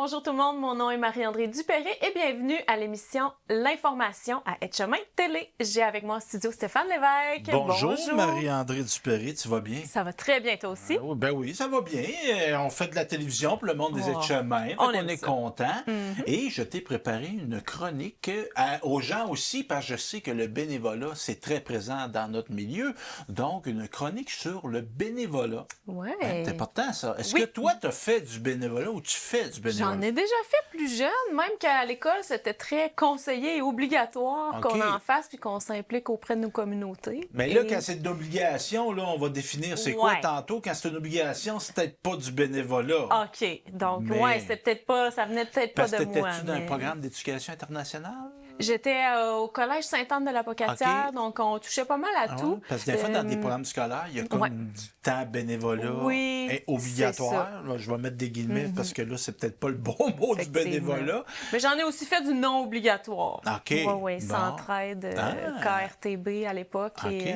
bonjour tout le monde, mon nom est Marie-André Dupéré et bienvenue à l'émission L'Information à Etchemin Télé. J'ai avec moi en studio Stéphane Lévesque. Bonjour. Marie-André Dupéré, tu vas bien? Ça va très bien, toi aussi? Ben oui, ça va bien. On fait de la télévision pour le monde des Etchemins. On est content. Et je t'ai préparé une chronique aux gens aussi, parce que je sais que le bénévolat, c'est très présent dans notre milieu. Donc, une chronique sur le bénévolat. Ouais. C'est important, ça. Est-ce que toi, tu as fait du bénévolat ou tu fais du bénévolat? J'en ai déjà fait plus jeune, même qu'à l'école, c'était très conseillé et obligatoire qu'on en fasse puis qu'on s'implique auprès de nos communautés. Mais là, quand c'est une obligation, là, on va définir c'est quoi tantôt. Quand c'est une obligation, c'est peut-être pas du bénévolat. OK. Donc, c'est peut-être pas, ça venait peut-être pas de moi. Parce que t'étais-tu dans un programme d'éducation internationale? J'étais au collège Sainte-Anne-de-la-Pocatière, donc on touchait pas mal à tout. Parce que des fois, dans des programmes scolaires, il y a comme du temps bénévolat obligatoire. Là, je vais mettre des guillemets parce que là, c'est peut-être pas le bon mot du bénévolat. Mais j'en ai aussi fait du non obligatoire. OK. Oui, Centraide, KRTB à l'époque. Et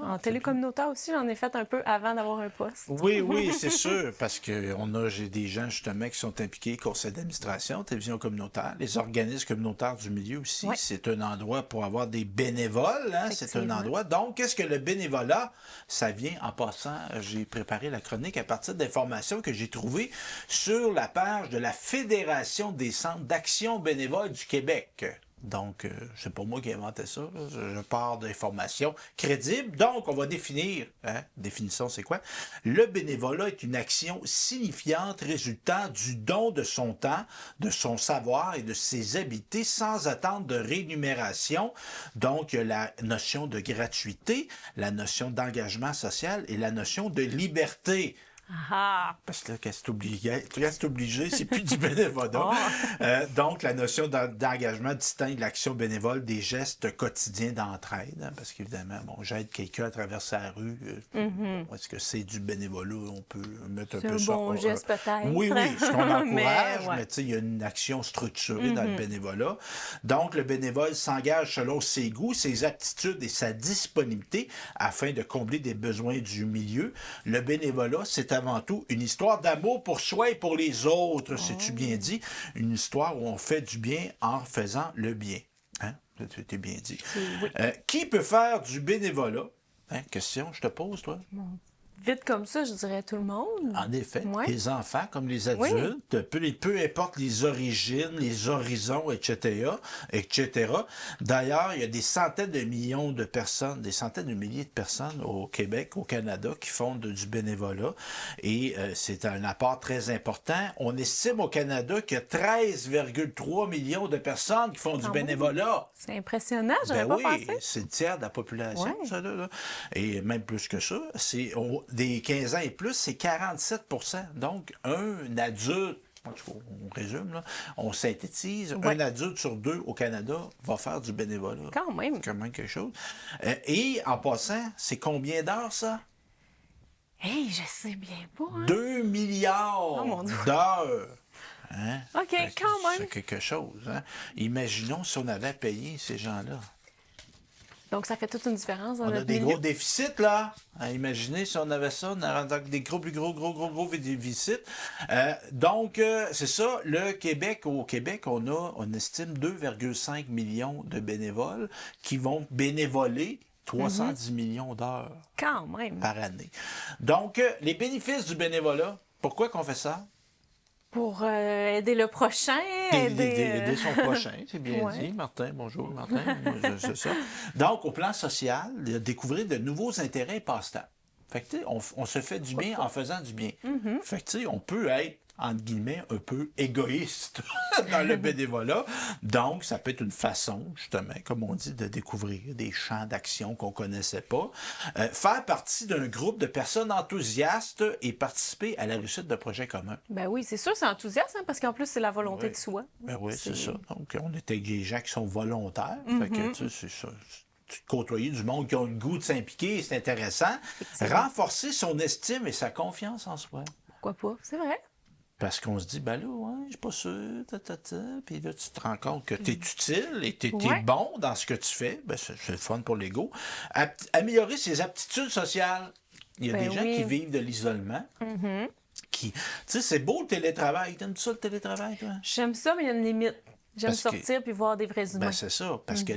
en télécommunautaire aussi, j'en ai fait un peu avant d'avoir un poste. Oui, c'est sûr, parce que j'ai des gens justement qui sont impliqués, conseil d'administration, télévision communautaire, les organismes communautaires du milieu aussi. Oui. C'est un endroit pour avoir des bénévoles, hein? C'est un endroit. Donc, qu'est-ce que le bénévolat? Ça vient en passant, j'ai préparé la chronique à partir d'informations que j'ai trouvées sur la page de la Fédération des centres d'action bénévole du Québec. Donc, c'est pas moi qui ai inventé ça. Je pars d'informations crédibles. Donc, on va définir. Définition, c'est quoi? Le bénévolat est une action signifiante résultant du don de son temps, de son savoir et de ses habiletés sans attente de rémunération. Donc, il y a la notion de gratuité, la notion d'engagement social et la notion de liberté. Ah. Parce que là, quand c'est obligé, c'est plus du bénévolat. Donc, la notion d'engagement distingue l'action bénévole des gestes quotidiens d'entraide. Hein, parce qu'évidemment, j'aide quelqu'un à traverser la rue. Est-ce que c'est du bénévolat? On peut mettre un peu ça. C'est un bon geste, peut-être. Oui, ce qu'on encourage, mais tu sais, il y a une action structurée dans le bénévolat. Donc, le bénévole s'engage selon ses goûts, ses aptitudes et sa disponibilité afin de combler des besoins du milieu. Le bénévolat, c'est avant tout une histoire d'amour pour soi et pour les autres, c'est-tu bien dit? Une histoire où on fait du bien en faisant le bien. Hein? C'était bien dit. Oui. Qui peut faire du bénévolat? Question, je te pose, toi. Vite comme ça, je dirais tout le monde. En effet, les enfants comme les adultes, peu importe les origines, les horizons, etc. D'ailleurs, il y a des centaines de millions de personnes, des centaines de milliers de personnes au Québec, au Canada, qui font du bénévolat. Et c'est un apport très important. On estime au Canada qu'il y a 13,3 millions de personnes qui font du bénévolat. C'est impressionnant, j'aurais pas pensé. C'est le tiers de la population, ça, là. Et même plus que ça. Des 15 ans et plus, c'est 47 %. Donc, un adulte, on résume, là, on synthétise, un adulte sur 2 au Canada va faire du bénévolat. Quand même. Quand même quelque chose. Et en passant, c'est combien d'heures, ça? Hey, je sais bien pas. 2 milliards d'heures. Hein? OK, quand même. C'est quelque chose. Hein? Imaginons si on avait payé ces gens-là. Donc, ça fait toute une différence dans notre milieu. On a des gros déficits, là. Imaginez si on avait ça, on aurait des gros déficits. Donc, c'est ça. Au Québec, on estime 2,5 millions de bénévoles qui vont bénévoler 310 millions d'heures quand même par année. Donc, les bénéfices du bénévolat, pourquoi qu'on fait ça? Pour aider le prochain, aider son prochain, c'est bien dit. Martin, bonjour, Martin. C'est ça. Donc, au plan social, découvrir de nouveaux intérêts et passe-temps. Fait que, on se fait du bien en faisant du bien. Fait que, on peut être, entre guillemets, un peu égoïste dans le bénévolat. Donc, ça peut être une façon, justement, comme on dit, de découvrir des champs d'action qu'on connaissait pas. Faire partie d'un groupe de personnes enthousiastes et participer à la réussite de projets communs. Ben oui, c'est sûr, c'est enthousiaste, parce qu'en plus, c'est la volonté de soi. Ben oui, c'est ça. Donc, on est avec des gens qui sont volontaires. Fait que, tu sais, c'est ça. Côtoyer du monde qui a le goût de s'impliquer, c'est intéressant. Renforcer son estime et sa confiance en soi. Pourquoi pas? C'est vrai. Parce qu'on se dit, ben là, je suis pas sûr, puis là, tu te rends compte que tu es utile et tu es bon dans ce que tu fais. Ben, c'est le fun pour l'ego. Améliorer ses aptitudes sociales. Il y a des gens qui vivent de l'isolement. Tu sais, c'est beau le télétravail. T'aimes ça, le télétravail, toi? J'aime ça, mais il y a une limite. J'aime Parce que- sortir puis voir des vrais humains. Ben, c'est ça, parce que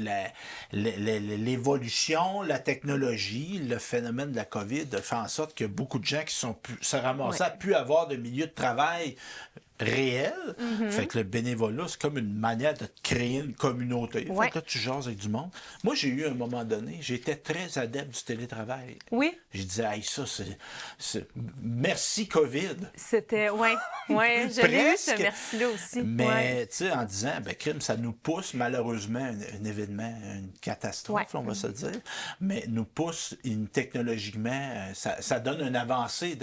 l'évolution, la technologie, le phénomène de la COVID a fait en sorte que beaucoup de gens qui se ramassaient à plus avoir de milieu de travail réel. Fait que le bénévolat, c'est comme une manière de créer une communauté. Ouais. Fait que là, tu jases avec du monde. Moi, j'ai eu un moment donné, j'étais très adepte du télétravail. Oui, Je disais, hey, ça, merci COVID. c'était... Ouais, je l'ai eu, ce Presque. merci-là aussi. Mais, Ouais. tu sais, en disant, ben, crime, ça nous pousse malheureusement un événement, une catastrophe, Ouais. on va se le dire, mais nous pousse technologiquement, ça donne une avancée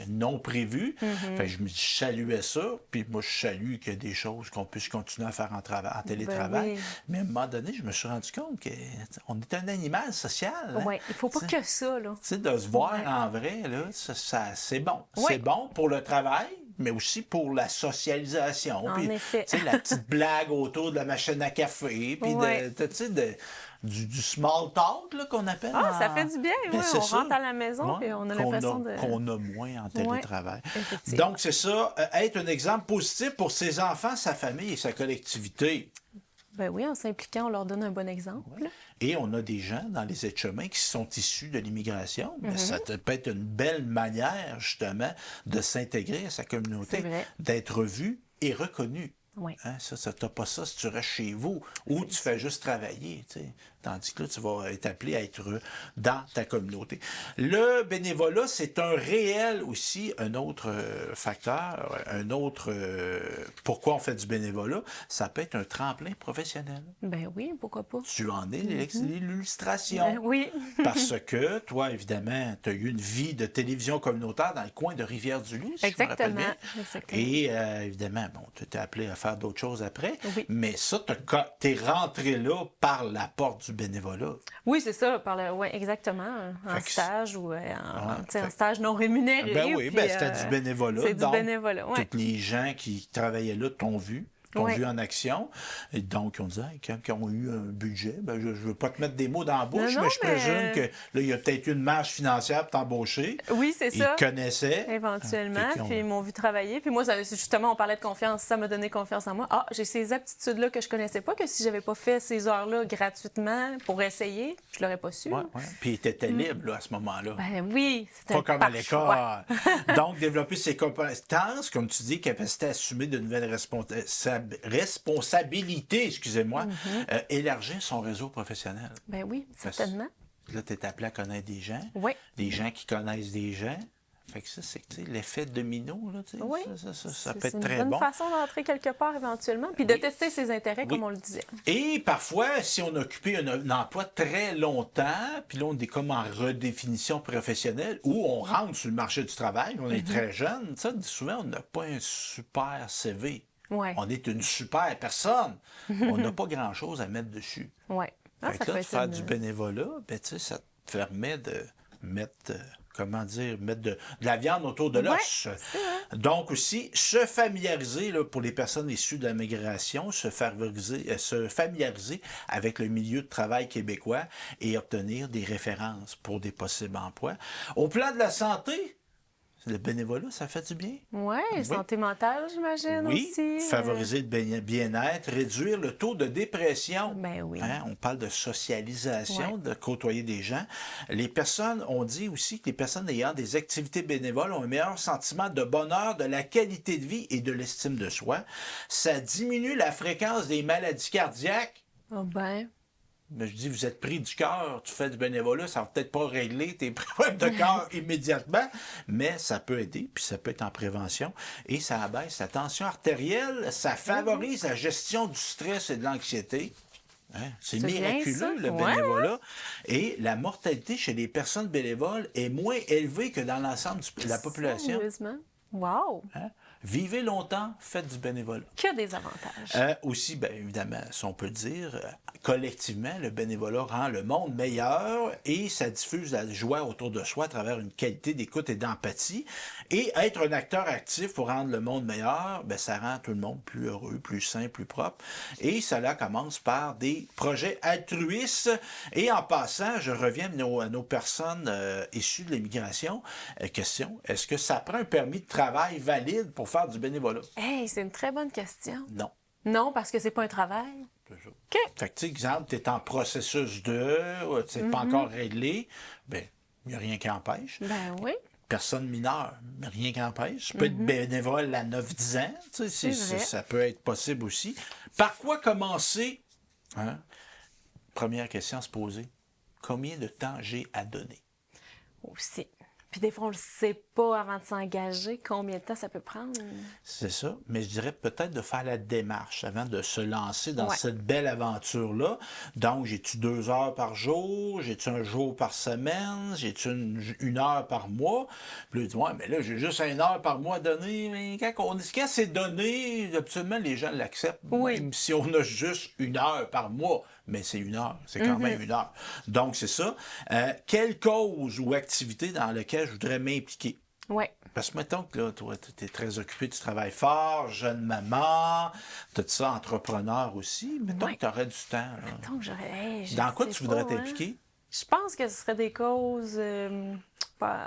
non prévue. Fait que je saluais ça, puis moi, je salue qu'il y a des choses qu'on puisse continuer à faire en télétravail. oui. Mais à un moment donné, je me suis rendu compte qu'on est un animal social. Hein? Ouais, il faut pas que ça, là. Tu sais, de se voir en vrai, là, c'est bon. Ouais. C'est bon pour le travail, mais aussi pour la socialisation. En Puis, effet. tu sais, la petite blague autour de la machine à café, puis Ouais. tu sais, du small talk là, qu'on appelle. Ah, ça fait du bien, Ben, ouais. c'est On ça. rentre à la maison Ouais, et on a qu'on l'impression de... qu'on a moins en télétravail. effectivement. Donc, c'est ça, être un exemple positif pour ses enfants, sa famille et sa collectivité. Ben oui, en s'impliquant, on leur donne un bon exemple. Et on a des gens dans les êtres-humains qui sont issus de l'immigration. Mm-hmm. Mais ça peut être une belle manière, justement, de s'intégrer à sa communauté, C'est vrai. d'être vu et reconnu. Oui. Hein, ça t'as pas ça si tu restes chez vous ou tu fais juste travailler. Tu sais. Tandis que là, tu vas être appelé à être heureux dans ta communauté. Le bénévolat, c'est un réel aussi, un autre facteur, un autre... pourquoi on fait du bénévolat? Ça peut être un tremplin professionnel. Ben oui, pourquoi pas? Tu en es l'illustration. Ben oui. Parce que, toi, évidemment, tu as eu une vie de télévision communautaire dans le coin de Rivière-du-Loup, si je me rappelle bien. Exactement. Et évidemment, bon, tu t'es appelé à faire d'autres choses après. Oui. Mais ça, t'es rentré là par la porte du bénévolat. Oui, c'est ça, exactement. En Fait que stage ou tu sais, fait en stage non rémunéré. Ben oui, puis, ben c'était du bénévolat. C'est du Donc, bénévolat, oui. tous les gens qui travaillaient là t'ont vu en action. Et donc, on disait, hey, quand ils ont eu un budget, ben, je ne veux pas te mettre des mots dans la bouche, Non, mais je mais- présume que là, il y a peut-être eu une marge financière pour t'embaucher. Oui, c'est Ils ça. te connaissaient. Éventuellement, Fait qu'ils ont- puis ils m'ont vu travailler. Puis moi, justement, on parlait de confiance. Ça m'a donné confiance en moi. Ah, j'ai ces aptitudes-là que je connaissais pas, que si j'avais pas fait ces heures-là gratuitement pour essayer, je l'aurais pas su. Ouais. Puis tu étais libre là, à ce moment-là. Ben oui, c'était Pas comme à par choix. l'école. Donc, développer ses compétences, comme tu dis, capacité à assumer de nouvelles responsabilités, excusez-moi, élargir son réseau professionnel. Ben oui, certainement. Là, tu es appelé à connaître des gens, Oui. des gens qui connaissent des gens. Fait que ça, c'est tu sais, l'effet domino, là, tu sais, Oui. ça peut être C'est très une bonne bon. façon d'entrer quelque part éventuellement, puis de tester ses intérêts, comme on le disait. Et parfois, si on a occupé un emploi très longtemps, puis là, on est comme en redéfinition professionnelle, ou on rentre sur le marché du travail, on est très jeune, ça, souvent, on n'a pas un super CV. Oui. On est une super personne. On n'a pas grand-chose à mettre dessus. Oui. Ah, Fait ça que là, peut de être faire une- du bénévolat, ben, tu sais, ça te permet de mettre, mettre de la viande autour de l'os. Donc aussi, se familiariser, là, pour les personnes issues de la migration, se familiariser avec le milieu de travail québécois et obtenir des références pour des possibles emplois. Au plan de la santé, le bénévolat, ça fait du bien. Oui, santé mentale, j'imagine Oui, aussi. favoriser le bien-être, réduire le taux de dépression. Ben oui. Hein, on parle de socialisation, Ouais. de côtoyer des gens. Les personnes, on dit aussi que les personnes ayant des activités bénévoles ont un meilleur sentiment de bonheur, de la qualité de vie et de l'estime de soi. Ça diminue la fréquence des maladies cardiaques. Ah ben, Mais je dis, vous êtes pris du cœur, tu fais du bénévolat, ça va peut-être pas régler tes problèmes de cœur immédiatement, mais ça peut aider, puis ça peut être en prévention, et ça abaisse la tension artérielle, ça favorise la gestion du stress et de l'anxiété. Hein? C'est C'est bien miraculeux, ça. le Ouais. bénévolat. Et la mortalité chez les personnes bénévoles est moins élevée que dans l'ensemble de la population. sérieusement. Wow! Hein? Vivez longtemps, faites du bénévolat. Que des avantages. Aussi, bien évidemment, si on peut le dire, collectivement, le bénévolat rend le monde meilleur et ça diffuse la joie autour de soi à travers une qualité d'écoute et d'empathie. Et être un acteur actif pour rendre le monde meilleur, bien, ça rend tout le monde plus heureux, plus sain, plus propre. Et cela commence par des projets altruistes. Et en passant, je reviens à nos personnes issues de l'immigration. Question, est-ce que ça prend un permis de travail valide pour faire du bénévolat? Hey, c'est une très bonne question. Non. Non, parce que c'est pas un travail. Toujours. OK. Fait que, tu sais, exemple, tu es en processus de, c'est pas encore réglé, bien, il n'y a rien qui empêche. Ben oui. Personne mineure, mais rien qui empêche. Tu peux être bénévole à 9-10 ans, tu sais, C'est vrai. ça peut être possible aussi. Par quoi commencer? Hein? Première question à se poser. Combien de temps j'ai à donner? Aussi. Puis des fois, on le sait pas avant de s'engager combien de temps ça peut prendre. C'est ça, mais je dirais peut-être de faire la démarche avant de se lancer dans Ouais. cette belle aventure-là. Donc, j'ai-tu 2 heures par jour? J'ai-tu un jour par semaine? J'ai-tu une heure par mois? Puis là, tu dis, ouais, mais là, j'ai juste 1 heure par mois à donner. Mais quand c'est donné, absolument, les gens l'acceptent. Oui. Même si on a juste 1 heure par mois. Mais c'est 1 heure, c'est quand même 1 heure. Donc, c'est ça. Quelle cause ou activité dans laquelle je voudrais m'impliquer? Oui. Parce que mettons que là, toi, tu es très occupé, tu travailles fort, jeune maman, tout ça, entrepreneur aussi. Mettons Ouais. que tu aurais du temps. Là. Donc, je Dans quoi sais tu voudrais pas, hein. t'impliquer? Je pense que ce serait des causes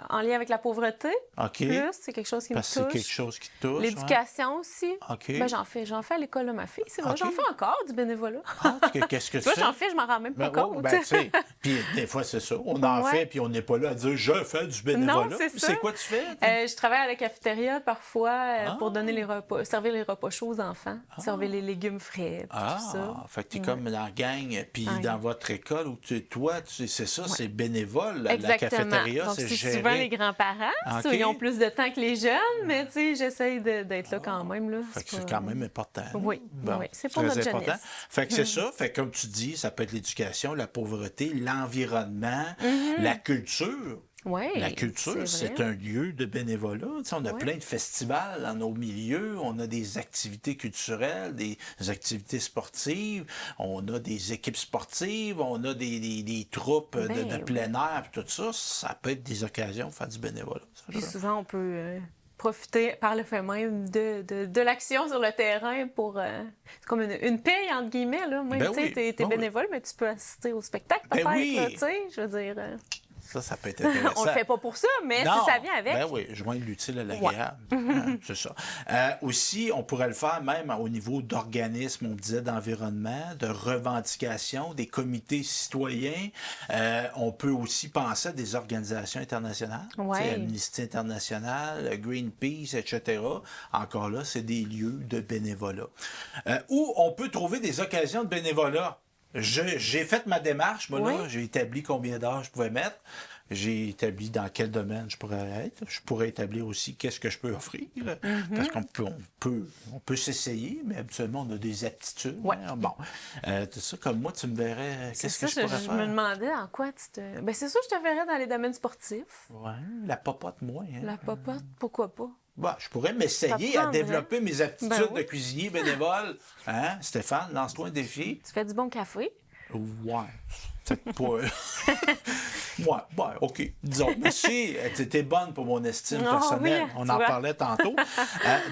en lien avec la pauvreté. OK. Plus, c'est quelque chose qui Parce que me c'est touche. quelque chose qui te touche. L'éducation aussi. OK. Ben, j'en fais à l'école de ma fille. C'est vrai, OK. j'en fais encore du bénévolat. Ah, qu'est-ce que Tu vois, c'est? j'en fais, je m'en rends même pas compte. Ben, tu sais, puis des fois, c'est ça. On en Ouais. fait, puis on n'est pas là à dire « je fais du bénévolat ». Non, c'est ça. C'est quoi tu fais? Je travaille à la cafétéria parfois pour donner les repas, servir les repas chauds aux enfants, servir les légumes frais, puis tout ça. Fait que tu es comme dans la gang, puis Ouais. dans votre école où c'est ça, c'est bénévole. La Exactement. cafétéria, Donc, c'est c'est géré. souvent les grands-parents. OK. Ils ont plus de temps que les jeunes, mais tu sais, j'essaye d'être là quand même. Là. Fait que c'est quand même important. Oui, Bon, oui, c'est pour très notre important. jeunesse. Fait que c'est ça. Fait que comme tu dis, ça peut être l'éducation, la pauvreté, l'environnement, la culture. Oui, La culture, c'est un lieu de bénévolat. Tu sais, on a plein de festivals dans nos milieux, on a des activités culturelles, des activités sportives, on a des équipes sportives, on a des troupes de Ben plein air, puis tout ça. Ça peut être des occasions de faire du bénévolat. Ça, Puis je- souvent, on peut profiter par le fait même de l'action sur le terrain pour... c'est comme une paye, entre guillemets. Là. Même, Ben tu sais, oui, t'es ben oui. bénévole, mais tu peux assister au spectacle, Ben peut-être. oui. Là, tu sais, je veux dire... Ça peut être intéressant. on le fait pas pour ça, mais Non, si ça vient avec... Ben oui, joindre l'utile à l'agréable. Hein, c'est ça. Aussi, on pourrait le faire même au niveau d'organismes, on disait d'environnement, de revendication, des comités citoyens. On peut aussi penser à des organisations internationales, Ouais. tu sais, Amnesty International, Greenpeace, etc. Encore là, c'est des lieux de bénévolat. Où on peut trouver des occasions de bénévolat. J'ai fait ma démarche, moi, là, Oui. j'ai établi combien d'heures je pouvais mettre. J'ai établi dans quel domaine je pourrais être. Je pourrais établir aussi qu'est-ce que je peux offrir. Parce qu'on on peut s'essayer, mais habituellement, on a des aptitudes. Ouais. Hein. Bon. Tout ça, comme moi, tu me verrais, C'est qu'est-ce que ça, je pourrais je faire? me demandais en quoi tu te... Ben c'est sûr, je te verrais dans les domaines sportifs. Ouais, la popote, moi. Hein. La popote, pourquoi pas? Bon, je pourrais m'essayer à T'apprendrais. développer mes aptitudes Ben oui. de cuisinier bénévole. Hein? Stéphane, lance-toi un défi. Tu fais du bon café. Ouais, peut-être pas. Ouais, OK. Disons, merci. T'étais bonne pour mon estime Ah personnelle. oui, On tu en vois. parlait tantôt.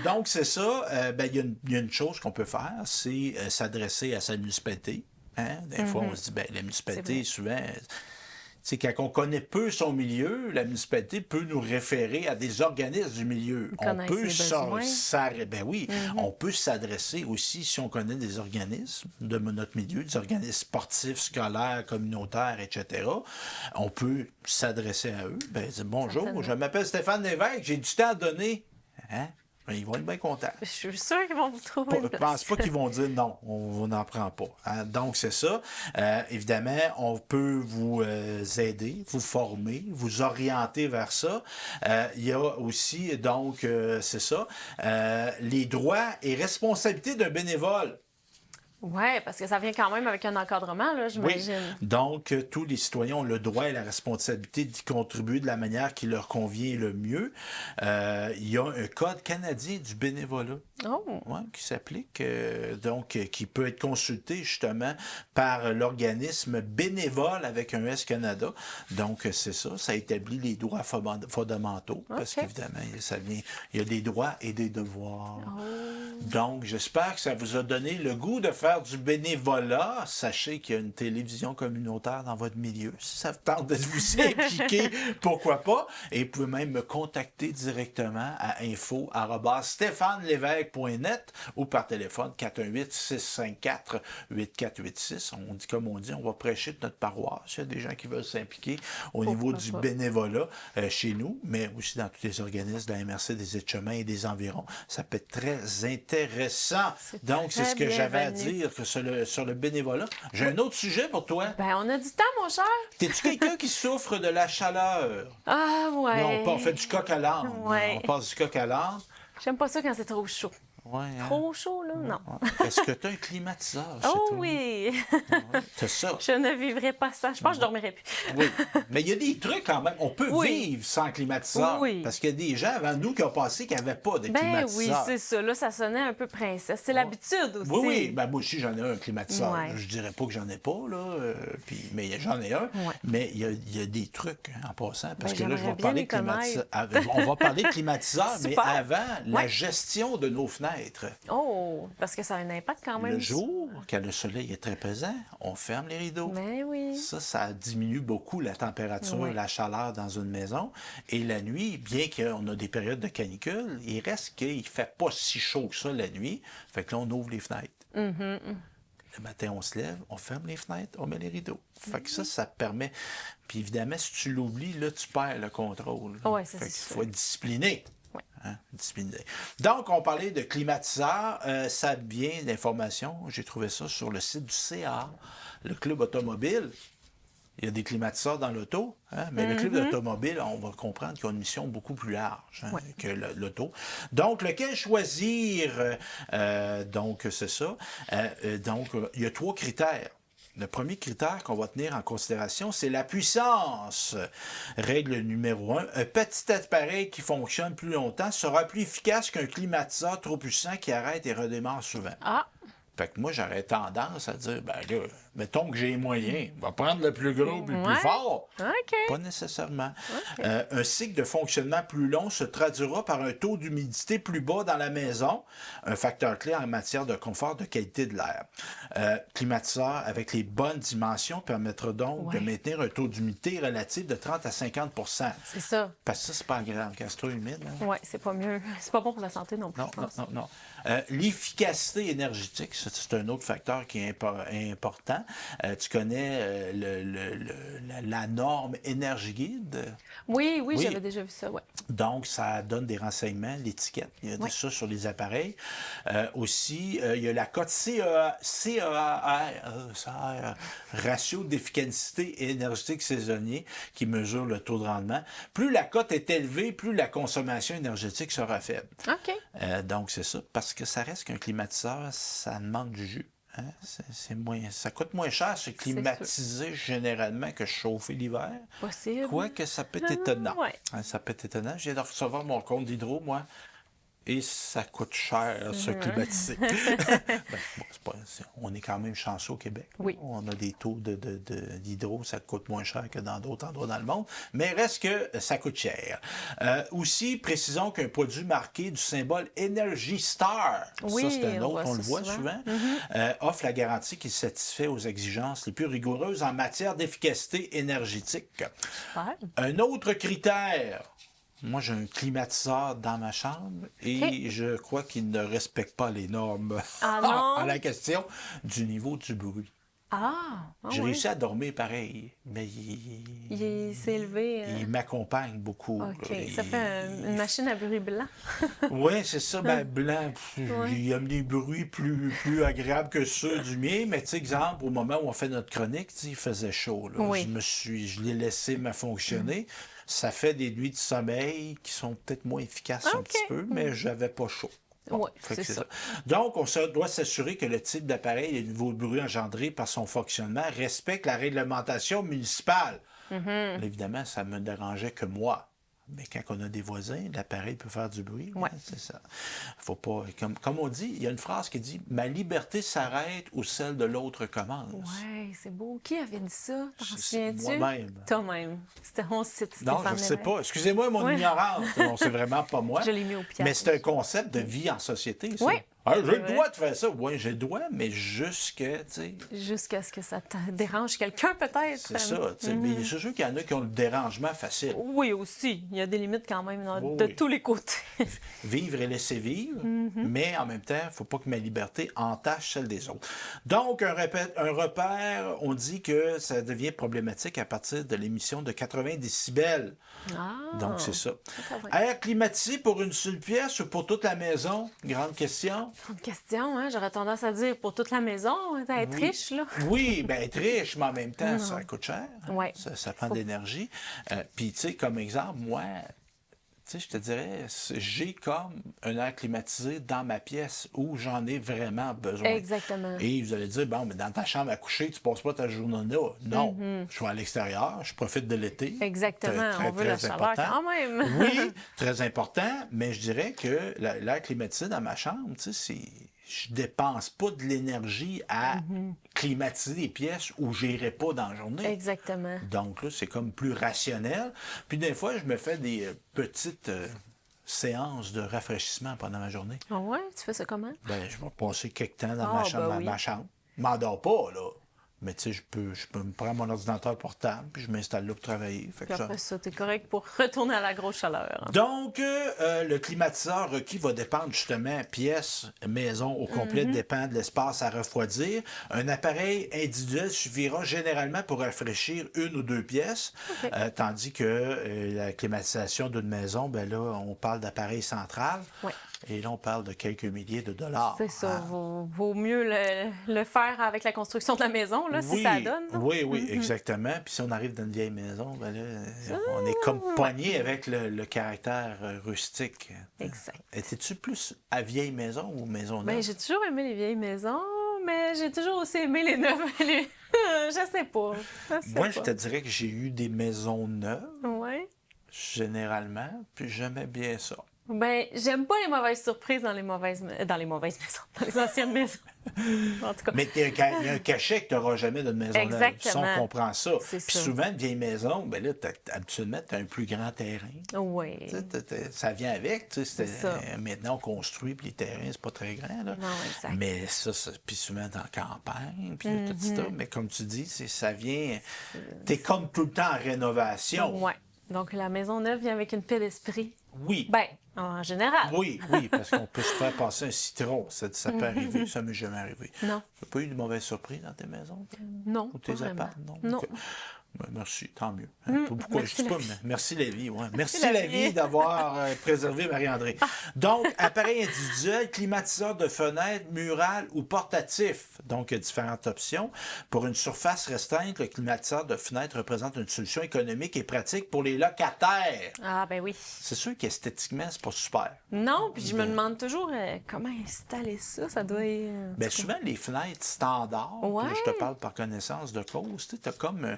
Donc, c'est ça. Il y a une chose qu'on peut faire, c'est s'adresser à sa municipalité. Hein? Des fois, on se dit, la municipalité, C'est souvent... C'est quand on connaît peu son milieu, la municipalité peut nous référer à des organismes du milieu. Ils On connaissent peut les besoins. on peut s'adresser aussi, si on connaît des organismes de notre milieu, des organismes sportifs, scolaires, communautaires, etc. On peut s'adresser à eux. Dire bonjour, Certainement. je m'appelle Stéphane Lévesque, j'ai du temps à donner. Hein? Ils vont être bien contents. Je suis sûre qu'ils vont vous trouver Je une ne place. pense pas qu'ils vont dire non, on n'en prend pas. Hein. Donc, c'est ça. Évidemment, on peut vous aider, vous former, vous orienter vers ça. Il y a aussi, donc, c'est ça, les droits et responsabilités d'un bénévole. Oui, parce que ça vient quand même avec un encadrement, là, j'imagine. Oui. Donc, tous les citoyens ont le droit et la responsabilité d'y contribuer de la manière qui leur convient le mieux. Il y a un code canadien du bénévolat. Oh! Ouais, qui s'applique, qui peut être consulté justement par l'organisme bénévole avec un S Canada. Donc, c'est ça, ça établit les droits fondamentaux, parce qu'évidemment, il y a des droits et des devoirs. Donc, j'espère que ça vous a donné le goût de faire du bénévolat. Sachez qu'il y a une télévision communautaire dans votre milieu. Si ça vous tente de vous impliquer, pourquoi pas? Et vous pouvez même me contacter directement à info@stéphanelevesque.net ou par téléphone 418-654-8486. On dit comme on dit, on va prêcher de notre paroisse. Il y a des gens qui veulent s'impliquer au niveau du bénévolat chez nous, mais aussi dans tous les organismes de la MRC des Aides-Chemins et des environs. Ça peut être très intéressant. Donc, c'est ce que j'avais à dire que sur le bénévolat. J'ai un autre sujet pour toi. Ben, on a du temps, mon cher. T'es-tu quelqu'un qui souffre de la chaleur? Ah, ouais. Non, on fait du coq à l'âne. Ouais. On passe du coq à l'âne. J'aime pas ça quand c'est trop chaud. Ouais, hein? Trop chaud, là? Non. Est-ce que tu as un climatiseur chez Oh toi? oui! Ouais, t'as ça. Je ne vivrai pas ça. Je pense que je dormirai plus. Oui. Mais il y a des trucs quand même. On peut vivre sans climatiseur. Oui. Parce qu'il y a des gens avant nous qui ont passé qui n'avaient pas de Ben climatiseur. oui, c'est ça. Là, ça sonnait un peu princesse. C'est l'habitude aussi. Oui, oui. Ben, moi aussi, j'en ai un climatiseur. Ouais. Je dirais pas que j'en ai pas, là. Mais j'en ai un. Ouais. Mais il y a des trucs en passant. Parce Ben, que là, je vais j'aimerais parler de bien les climatiseur. On va parler de climatiseur, mais Super. avant, la Ouais. gestion de nos fenêtres. Oh, parce que ça a un impact quand même. Le jour, quand le soleil est très présent, on ferme les rideaux. Mais oui. Ça diminue beaucoup la température, Oui. la chaleur dans une maison. Et la nuit, bien qu'on a des périodes de canicule, il reste qu'il ne fait pas si chaud que ça la nuit. Fait que là, on ouvre les fenêtres. Mm-hmm. Le matin, on se lève, on ferme les fenêtres, on met les rideaux. Fait que ça permet... Puis évidemment, si tu l'oublies, là, tu perds le contrôle. Ouais, ça, fait c'est qu'il sûr. faut être discipliné. Ouais. Hein, discipliné. Donc, on parlait de climatiseur. Ça vient d'informations. J'ai trouvé ça sur le site du CA, le Club automobile. Il y a des climatiseurs dans l'auto, hein, mais le club d'automobile, on va comprendre qu'ils ont une mission beaucoup plus large que l'auto. Donc, lequel choisir? Donc, c'est ça. Donc, il y a 3 critères. Le premier critère qu'on va tenir en considération, c'est la puissance. Règle numéro 1, un petit appareil qui fonctionne plus longtemps sera plus efficace qu'un climatiseur trop puissant qui arrête et redémarre souvent. Ah, Fait que moi, j'aurais tendance à dire, ben là, mettons que j'ai les moyens, on va prendre le plus gros et le plus Ouais. fort. OK. Pas nécessairement. Un cycle de fonctionnement plus long se traduira par un taux d'humidité plus bas dans la maison, un facteur clé en matière de confort, de qualité de l'air. Climatiseur avec les bonnes dimensions permettra donc de maintenir un taux d'humidité relatif de 30 à 50 C'est ça. Parce que ça, c'est pas agréable quand c'est trop humide. Hein? Oui, c'est pas mieux. C'est pas bon pour la santé non plus. Non, je pense. non. L'efficacité énergétique, c'est un autre facteur qui est important. Tu connais la norme Énergie Guide? Oui, Oui. j'avais déjà vu ça, ouais. Donc, ça donne des renseignements, l'étiquette. Il y a ça sur les appareils. Aussi, il y a la cote CER, ratio d'efficacité énergétique saisonnier, qui mesure le taux de rendement. Plus la cote est élevée, plus la consommation énergétique sera faible. OK. Donc, c'est ça. Parce que ça reste qu'un climatiseur, ça demande du jus. Hein? Ça coûte moins cher se climatiser généralement que chauffer l'hiver. Possible. Quoique ça peut être étonnant. Ouais. Hein, ça peut être étonnant. Je viens de recevoir mon compte d'hydro, moi. Et ça coûte cher se climatiser. On est quand même chanceux au Québec. Oui. On a des taux d'hydro, ça coûte moins cher que dans d'autres endroits dans le monde, mais reste que ça coûte cher. Aussi, précisons qu'un produit marqué du symbole Energy Star, Oui, ça c'est un autre, on le voit souvent. offre la garantie qu'il satisfait aux exigences les plus rigoureuses en matière d'efficacité énergétique. Super. Un autre critère. Moi, j'ai un climatiseur dans ma chambre et je crois qu'il ne respecte pas les normes Ah non? à la question du niveau du bruit. J'ai réussi à dormir pareil, mais il s'est élevé. il m'accompagne beaucoup. OK. Là. Ça fait une machine à bruit blanc. Oui, c'est ça. Ben, blanc, il a des bruits plus agréables que ceux du mien. Mais, tu sais, exemple, au moment où on fait notre chronique, il faisait chaud. Là. Oui. Je l'ai laissé me fonctionner. Ça fait des nuits de sommeil qui sont peut-être moins efficaces un petit peu, mais j'avais pas chaud. Oui, Fait que c'est ça. Donc, on doit s'assurer que le type d'appareil et le niveau de bruit engendré par son fonctionnement respectent la réglementation municipale. Là, évidemment, ça me dérangeait que moi. Mais quand on a des voisins, l'appareil peut faire du bruit. Ouais. C'est ça. Faut pas. Comme on dit, il y a une phrase qui dit ma liberté s'arrête où celle de l'autre commence. Oui, c'est beau. Qui avait dit ça? T'en C'est souviens-tu? moi-même. Toi-même. C'était on cite Non, Stéphane je ne sais Lévesque. pas. Excusez-moi mon Ouais. ignorance. Non, c'est vraiment pas moi. Je l'ai mis au pied. Mais c'est un concept de vie en société, ça. Oui. Ah, j'ai C'est le vrai. droit de faire ça. Oui, j'ai le droit, mais jusque, tu sais. Jusqu'à ce que ça te dérange quelqu'un, peut-être. C'est ça. Tu sais. Mais c'est sûr qu'il y en a qui ont le dérangement facile. Oui, aussi. Il y a des limites quand même Oui, de oui. tous les côtés. Vivre et laisser vivre, mais en même temps, il ne faut pas que ma liberté entache celle des autres. Donc, un repère, on dit que ça devient problématique à partir de l'émission de 80 décibels. Ah! Donc, c'est ça. pas vrai. Air climatisé pour une seule pièce ou pour toute la maison? Grande question. Grande question, hein? J'aurais tendance à dire pour toute la maison, hein, être Oui. riche, là. Oui, bien, être riche, mais en même temps, ça coûte cher. Ouais. Ça prend de l'énergie. Puis, tu sais, comme exemple, moi, tu sais, je te dirais, j'ai comme un air climatisé dans ma pièce où j'en ai vraiment besoin. Exactement. Et vous allez dire, bon, mais dans ta chambre à coucher, tu passes pas ta journée là. Non. Je suis à l'extérieur, je profite de l'été. Exactement. Très, On veut la très chaleur important. quand même. Oui, très important, mais je dirais que l'air climatisé dans ma chambre, tu sais, je dépense pas de l'énergie à climatiser des pièces où j'irai pas dans la journée. Exactement. Donc là, c'est comme plus rationnel. Puis des fois, je me fais des petites séances de rafraîchissement pendant ma journée. Ah ouais? Tu fais ça comment? Ben, je vais passer quelques temps dans Ah, ma chambre. ben oui. ma chambre. Je m'endors pas, là. Mais tu sais, je peux me prendre mon ordinateur portable, puis je m'installe là pour travailler. Fait que Puis ça- après ça, t'es correct pour retourner à la grosse chaleur. Donc, le climatiseur requis va dépendre justement, pièce, maison au complet, dépend de l'espace à refroidir. Un appareil individuel suffira généralement pour rafraîchir une ou deux pièces, OK. tandis que la climatisation d'une maison, ben là, on parle d'appareil central. Ouais. Et là, on parle de quelques milliers de dollars. C'est ça. hein. Vaut mieux le faire avec la construction de la maison, là, si ça donne. non? Oui, exactement. Puis si on arrive dans une vieille maison, ben là, on est comme pogné avec le caractère rustique. Exact. Étais-tu plus à vieille maison ou maison neuve? Ben, j'ai toujours aimé les vieilles maisons, mais j'ai toujours aussi aimé les neuves. Je sais pas. Moi, je te dirais que j'ai eu des maisons neuves, Ouais. généralement, puis j'aimais bien ça. Ben, j'aime pas les mauvaises surprises dans les mauvaises maisons, dans les anciennes maisons. En tout cas. Mais il y a un cachet que tu n'auras jamais d'une maison neuve. Exactement. Ça, on comprend ça. C'est Puis ça. souvent, une vieille maison, ben là, habituellement, tu as un plus grand terrain. Oui. Tu sais, ça vient avec. Tu sais, C'est ça. maintenant, on construit, puis les terrains, c'est pas très grand. Là. Non, exact. Mais ça, puis souvent dans la campagne, puis tout ça. Mais comme tu dis, ça vient. T'es comme tout le temps en rénovation. Ouais. Donc, la maison neuve vient avec une paix d'esprit. Oui. Ben, en général. Oui, parce qu'on peut se faire passer un citron. Ça peut arriver. Ça m'est jamais arrivé. Non. Tu n'as pas eu de mauvaises surprises dans tes maisons? toi? Non, Ou pas tes vraiment. apparts? Non. Non. OK. Ben, merci, tant mieux. Pourquoi merci je dis la pas, vie. mais merci la vie, ouais. Merci la la vie. vie d'avoir préservé Marie-André. Donc, appareil individuel, climatiseur de fenêtre, mural ou portatif. Donc, il y a différentes options. Pour une surface restreinte, le climatiseur de fenêtre représente une solution économique et pratique pour les locataires. Ah, ben oui. C'est sûr qu'esthétiquement, c'est pas super. Non, puis je me demande toujours comment installer ça. Ça doit être. Bien, souvent, les fenêtres standards, puis là, Ouais. je te parle par connaissance de cause, tu as comme,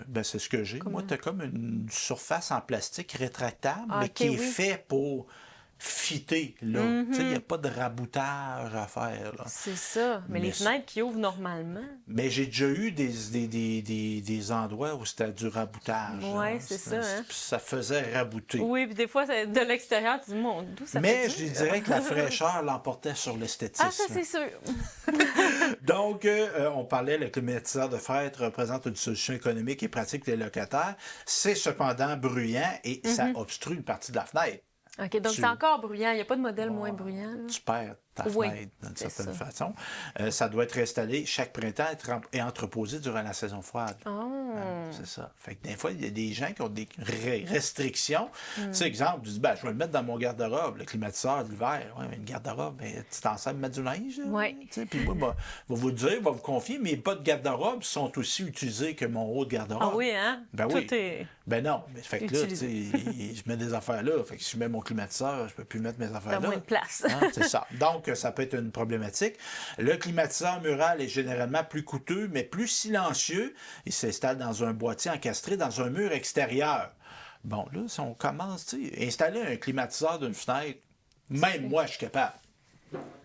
ben, c'est ce que j'ai, moi, tu as comme une surface en plastique rétractable, Ah, mais ok, qui est oui. fait pour fitter, là. Tu sais, il n'y a pas de raboutage à faire, là. C'est ça. Mais les Mais fenêtres qui ouvrent normalement. Mais j'ai déjà eu des endroits où c'était du raboutage. Ouais, là. c'est ça, hein. Puis ça faisait rabouter. Oui, puis des fois, de l'extérieur, tu dis, mon, d'où ça Mais fait je ça? dirais que la fraîcheur l'emportait sur l'esthétisme. Ah, ça, c'est sûr. Donc, on parlait, le climatiseur de fenêtre représente une solution économique et pratique pour les locataires. C'est cependant bruyant et ça obstrue une partie de la fenêtre. OK, donc Tu- c'est encore bruyant. Il n'y a pas de modèle moins bruyant. là. Tu perds ta Oui, fenêtre d'une c'est certaine ça. façon. Ça doit être installé chaque printemps et entreposé durant la saison froide. Oh. C'est ça. Fait que des fois, il y a des gens qui ont des restrictions. Tu Hmm. sais, exemple, tu dis, ben, je vais le mettre dans mon garde-robe, le climatiseur de l'hiver. Oui, mais une garde-robe, ben, tu t'en sers de mettre du linge. Oui. Tu sais, puis moi, je vais vous dire, je vais vous confier, mes bas de garde-robe sont aussi utilisés que mon haut de garde-robe. Ah oui, hein? Ben Tout oui. est Ben non, mais fait que là, tu sais, utilisé. je mets des affaires là. Fait que si je mets mon climatiseur, je peux plus mettre mes affaires T'as là. moins de place. Hein, c'est ça. Donc, ça peut être une problématique. Le climatiseur mural est généralement plus coûteux, mais plus silencieux. Il s'installe dans un boîtier encastré dans un mur extérieur. Bon, là, si on commence, tu sais, installer un climatiseur d'une fenêtre, même moi, je suis capable.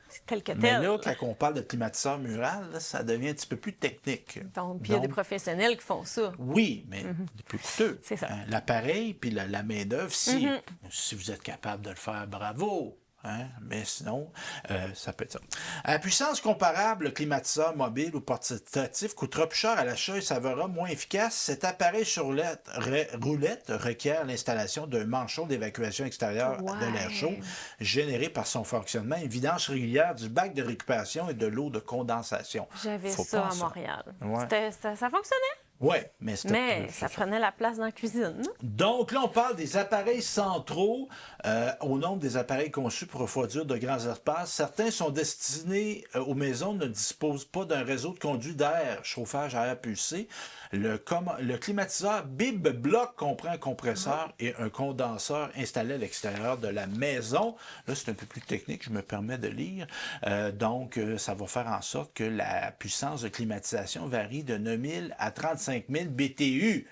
C'est tel que Mais tel. là, quand on parle de climatiseur mural, là, ça devient un petit peu plus technique. Donc, puis il y a des professionnels qui font ça. Oui, mais plus coûteux. C'est ça. L'appareil puis la main-d'œuvre, si vous êtes capable de le faire, bravo. Hein? Mais sinon, ça peut être ça. À puissance comparable, le climatiseur mobile ou portatif coûtera plus cher à l'achat et s'avérera moins efficace. Cet appareil sur roulette requiert l'installation d'un manchon d'évacuation extérieure de l'air chaud généré par son fonctionnement, une vidange régulière du bac de récupération et de l'eau de condensation. J'avais Faut ça pas à Montréal. Ouais. Ça fonctionnait, Oui, mais ça prenait la place dans la cuisine. Non? Donc là, on parle des appareils centraux au nombre des appareils conçus pour refroidir de grands espaces. Certains sont destinés aux maisons, ne disposent pas d'un réseau de conduits d'air, chauffage à air pulsé. Le climatiseur Bib Block comprend un compresseur et un condenseur installé à l'extérieur de la maison. Là, c'est un peu plus technique, je me permets de lire. Donc, ça va faire en sorte que la puissance de climatisation varie de 9000 à 35 000 BTU.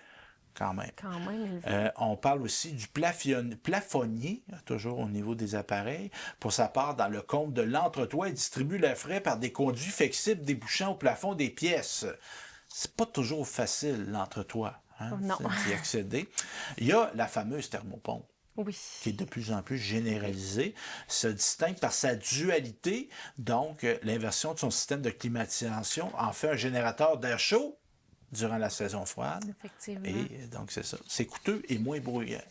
Quand même. Quand même élevé. On parle aussi du plafonnier, toujours au niveau des appareils. Pour sa part, dans le compte de l'entretoit, il distribue l'air frais par des conduits flexibles débouchant au plafond des pièces. C'est pas toujours facile, l'entretoit, Non. d'y accéder. Il y a la fameuse thermopompe Oui. qui est de plus en plus généralisée, se distingue par sa dualité, donc l'inversion de son système de climatisation en fait un générateur d'air chaud durant la saison froide. Effectivement. Et donc, c'est ça. C'est coûteux et moins bruyant.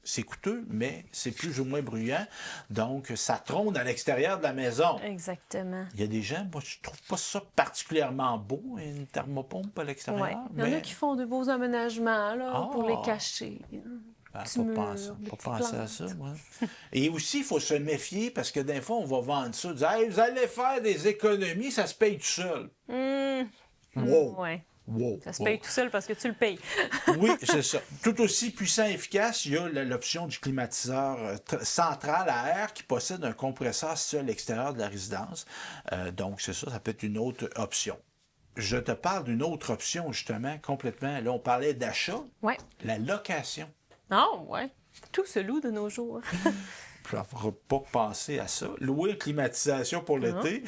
C'est coûteux, mais c'est plus ou moins bruyant. Donc, ça trône à l'extérieur de la maison. Exactement. Il y a des gens, moi, je trouve pas ça particulièrement beau, une thermopompe à l'extérieur. Ouais. Il y en a qui font de beaux aménagements là, pour les cacher. Ben, Petits murs, des pas petites penser à plantes. ça, moi. Et aussi, il faut se méfier parce que des fois, on va vendre ça, dire hey, vous allez faire des économies, ça se paye tout seul. Wow! Ouais. Wow! Ça se paye tout seul parce que tu le payes. Oui, c'est ça. Tout aussi puissant et efficace, il y a l'option du climatiseur central à air qui possède un compresseur situé à l'extérieur de la résidence. Donc, c'est ça, ça peut être une autre option. Je te parle d'une autre option, justement, complètement. Là, on parlait d'achat. Ouais. La location. Oh, ouais. Tout se loue de nos jours. Je ne pas penser à ça. Louer une climatisation pour l'été.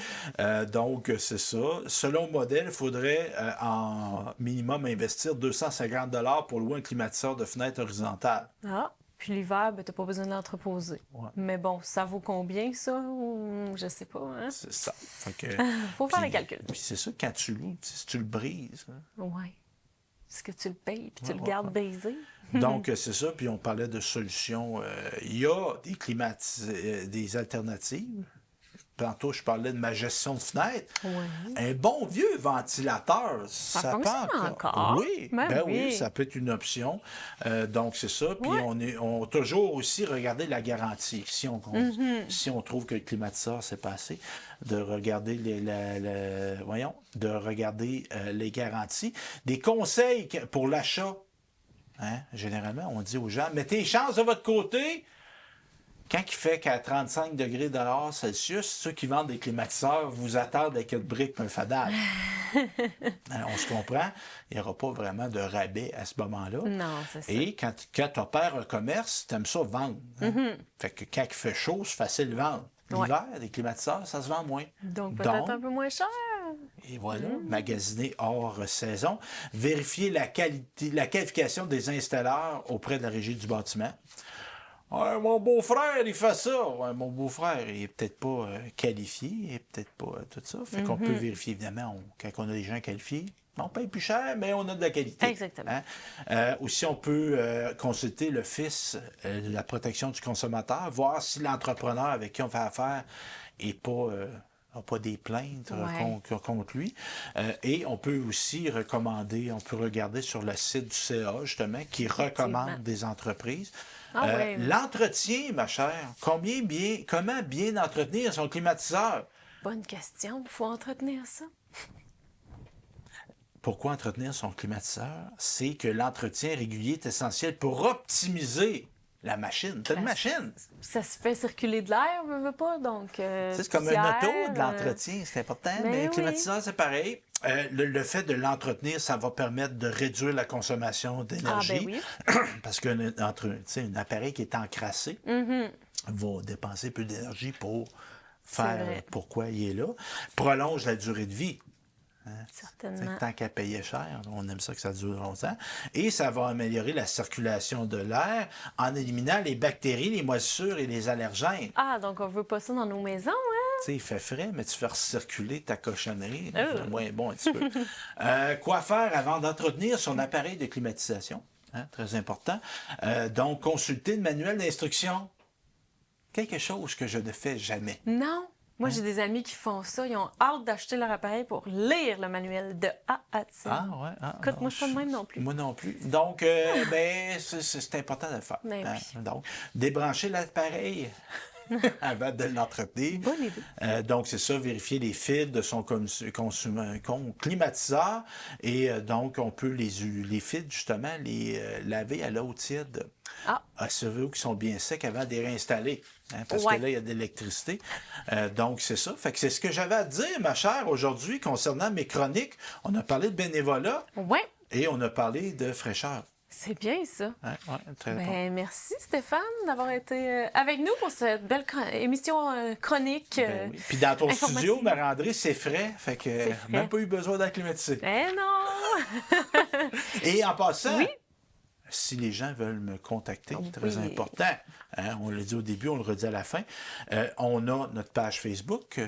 Donc, c'est ça. Selon le modèle, il faudrait en minimum investir 250 $ pour louer un climatiseur de fenêtre horizontale. Ah, puis l'hiver, ben, t'as pas besoin de l'entreposer. Ouais. Mais bon, ça vaut combien, ça? Je sais pas, hein? C'est ça. Fait que, Faut faire les calculs. Puis c'est ça, quand tu loues, si tu le brises. Hein. Ouais. Est-ce que tu le payes puis tu le gardes baisé? Donc, c'est ça. Puis on parlait de solutions. Il y a des alternatives. Tantôt, je parlais de ma gestion de fenêtre. Oui. Un bon vieux ventilateur, ça peut fonctionne encore. Oui, Ben oui, oui. ça peut être une option. Donc, c'est ça. Puis, Ouais. on toujours aussi regarder la garantie. Si on trouve que le climatiseur, c'est pas assez, de regarder de regarder les garanties. Des conseils pour l'achat. Hein? Généralement, on dit aux gens, mettez les chances de votre côté. Quand il fait qu'à 35 degrés dehors Celsius, ceux qui vendent des climatiseurs vous attendent avec une brique et un fadage. On se comprend, il n'y aura pas vraiment de rabais à ce moment-là. Non, c'est ça. Et quand tu opères un commerce, tu aimes ça vendre. Hein? Fait que quand il fait chaud, c'est facile de vendre. L'hiver, des climatiseurs, ça se vend moins. Donc, peut-être un peu moins cher. Et voilà, magasiner hors saison. Vérifier la qualification des installeurs auprès de la régie du bâtiment. Ouais, mon beau-frère, il fait ça. Ouais, mon beau-frère, il est peut-être pas qualifié, il est peut-être pas tout ça. Fait qu'on peut vérifier, évidemment, quand on a des gens qualifiés, On paye plus cher, mais on a de la qualité. Exactement. Aussi, on peut consulter le FIS, la protection du consommateur, voir si l'entrepreneur avec qui on fait affaire n'a pas des plaintes contre lui. Et on peut aussi recommander, on peut regarder sur le site du CA, justement, qui recommande des entreprises. L'entretien, ma chère, comment bien entretenir son climatiseur? Bonne question. Il faut entretenir ça. Pourquoi entretenir son climatiseur? C'est que l'entretien régulier est essentiel pour optimiser la machine. Tu as une machine. Ça se fait circuler de l'air, veut pas, donc... c'est comme un auto, de l'entretien, c'est important, mais le climatiseur, c'est pareil. Le fait de l'entretenir, ça va permettre de réduire la consommation d'énergie. Parce qu'un appareil qui est encrassé va dépenser peu d'énergie pour faire pourquoi il est là. Prolonge la durée de vie. Certainement. Tant qu'à payer cher, on aime ça que ça dure longtemps. Et ça va améliorer la circulation de l'air en éliminant les bactéries, les moisissures et les allergènes. Ah, donc on veut pas ça dans nos maisons, hein? Tu sais, il fait frais, mais tu fais recirculer ta cochonnerie. C'est moins bon un petit peu. Quoi faire avant d'entretenir son appareil de climatisation? Très important. Donc, consulter le manuel d'instruction. Quelque chose que je ne fais jamais. Non. Moi, j'ai des amis qui font ça. Ils ont hâte d'acheter leur appareil pour lire le manuel de A à Z. Écoute, moi, je suis pas de même non plus. Moi non plus. Donc, c'est important de le faire. Donc, débrancher l'appareil avant de l'entretenir. Bonne idée. Donc, c'est ça, vérifier les fils de son climatiseur. Et donc, on peut les fils, justement, les laver à l'eau tiède. Assurez-vous qu'ils sont bien secs avant de les réinstaller. Parce que là, il y a de l'électricité. Donc, c'est ça. Fait que c'est ce que j'avais à te dire, ma chère, aujourd'hui, concernant mes chroniques. On a parlé de bénévolat. Et on a parlé de fraîcheur. C'est bien, ça. Très bon. Merci, Stéphane, d'avoir été avec nous pour cette belle émission chronique. Puis dans ton studio, Marie-André, c'est frais. Fait que même pas eu besoin d'acclimatiser. Non! Et en passant... Si les gens veulent me contacter, très important, on l'a dit au début, on le redit à la fin, on a notre page Facebook,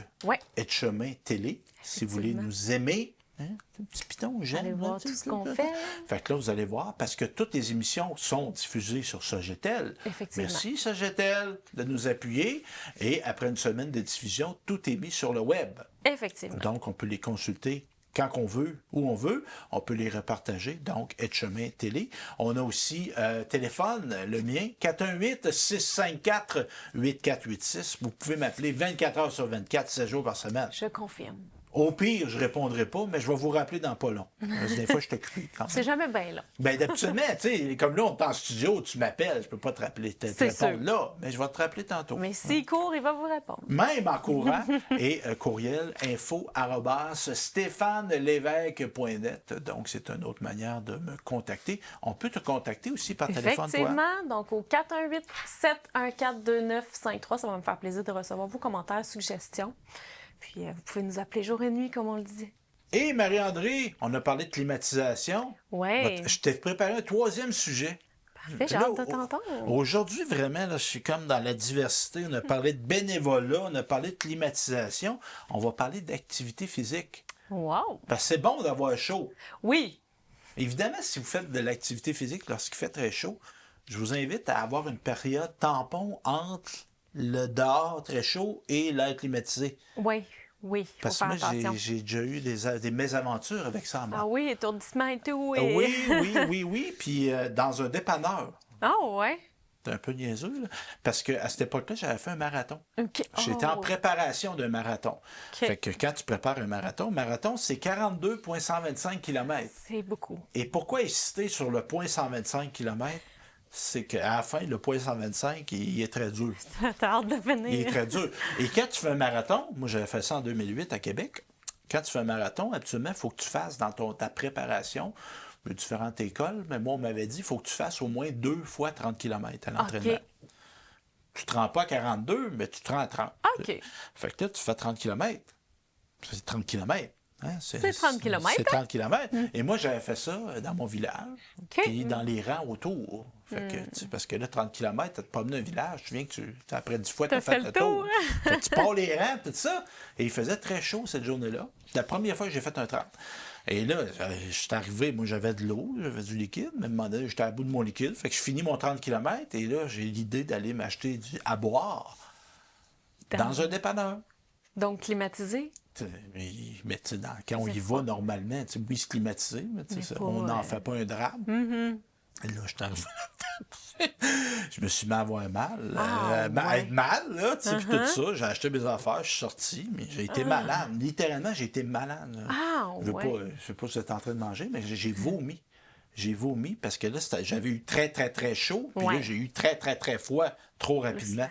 Etchemin Télé, si vous voulez nous aimer. Un petit piton, j'aime. Allez voir tout ce qu'on fait. Fait que là, vous allez voir, parce que toutes les émissions sont diffusées sur Sogetel. Effectivement. Merci, Sogetel, de nous appuyer. Et après une semaine de diffusion, tout est mis sur le web. Effectivement. Donc, on peut les consulter quand on veut, où on veut. On peut les repartager, donc Etchemin Télé. On a aussi téléphone, le mien, 418-654-8486. Vous pouvez m'appeler 24 heures sur 24, 7 jours par semaine. Je confirme. Au pire, je ne répondrai pas, mais je vais vous rappeler dans pas long. Parce que des fois, je t'occupe quand même. C'est jamais bien là. Bien, d'habituellement, tu sais, comme là, on est en studio, tu m'appelles, je peux pas te rappeler, te répondre là, mais je vais te rappeler tantôt. Mais s'il court, il va vous répondre. Même en courant. Et courriel info@stéphanelevesque.net. Donc, c'est une autre manière de me contacter. On peut te contacter aussi par téléphone, toi. Effectivement. Donc, au 418-714-2953, ça va me faire plaisir de recevoir vos commentaires, suggestions. Puis, vous pouvez nous appeler jour et nuit, comme on le dit. Et Marie-André, on a parlé de climatisation. Oui. Je t'ai préparé un troisième sujet. Parfait, j'ai hâte de t'entendre. Aujourd'hui, vraiment, là, je suis comme dans la diversité. On a parlé de bénévolat, on a parlé de climatisation. On va parler d'activité physique. Wow! Parce que c'est bon d'avoir chaud. Oui. Évidemment, si vous faites de l'activité physique lorsqu'il fait très chaud, je vous invite à avoir une période tampon entre le dehors très chaud et l'air climatisé. Oui, il faut Parce que faire attention. moi, j'ai déjà eu des mésaventures avec ça. Moi. Ah oui, étourdissement et tout. Oui. Puis dans un dépanneur. Ah ouais? C'est un peu niaiseux, là. Parce qu'à cette époque-là, j'avais fait un marathon. Okay. J'étais en préparation d'un marathon. Okay. Fait que quand tu prépares un marathon, c'est 42,125 km. C'est beaucoup. Et pourquoi insister sur le point 125 km? C'est qu'à la fin, le point 125, il est très dur. T'as hâte de venir. Il est très dur. Et quand tu fais un marathon, moi j'avais fait ça en 2008 à Québec, quand tu fais un marathon, absolument, il faut que tu fasses dans ta préparation différentes écoles, mais moi on m'avait dit, il faut que tu fasses au moins 2 fois 30 km à l'entraînement. Okay. Tu ne te rends pas à 42, mais tu te rends à 30. OK. Fait que là, tu fais 30 km. C'est 30 km. Hein, c'est 30 kilomètres. C'est 30 kilomètres. Et moi, j'avais fait ça dans mon village, puis dans les rangs autour. Fait que, parce que là, 30 kilomètres, tu te promènes un village, tu viens que après 10 fois, tu as fait le tour. Fait que tu pars les rangs, tout ça. Et il faisait très chaud cette journée-là. C'est la première fois que j'ai fait un 30. Et là, je suis arrivé, moi j'avais de l'eau, j'avais du liquide, mais à un moment donné, j'étais à bout de mon liquide. Fait que je finis mon 30 kilomètres et là, j'ai l'idée d'aller m'acheter à boire dans un dépanneur. Donc climatisé? Mais tu sais, quand on y va normalement, oui, c'est climatisé, mais on n'en fait pas un drame. Et là, je suis arrivé je me suis mis à avoir mal. Être mal, là, tu sais, puis tout ça. J'ai acheté mes affaires, je suis sorti, mais j'ai été malade. Littéralement, j'ai été malade. Je ne sais pas si vous êtes en train de manger, mais j'ai vomi. J'ai vomi parce que là, j'avais eu très, très, très chaud. Puis là, j'ai eu très, très, très froid trop rapidement.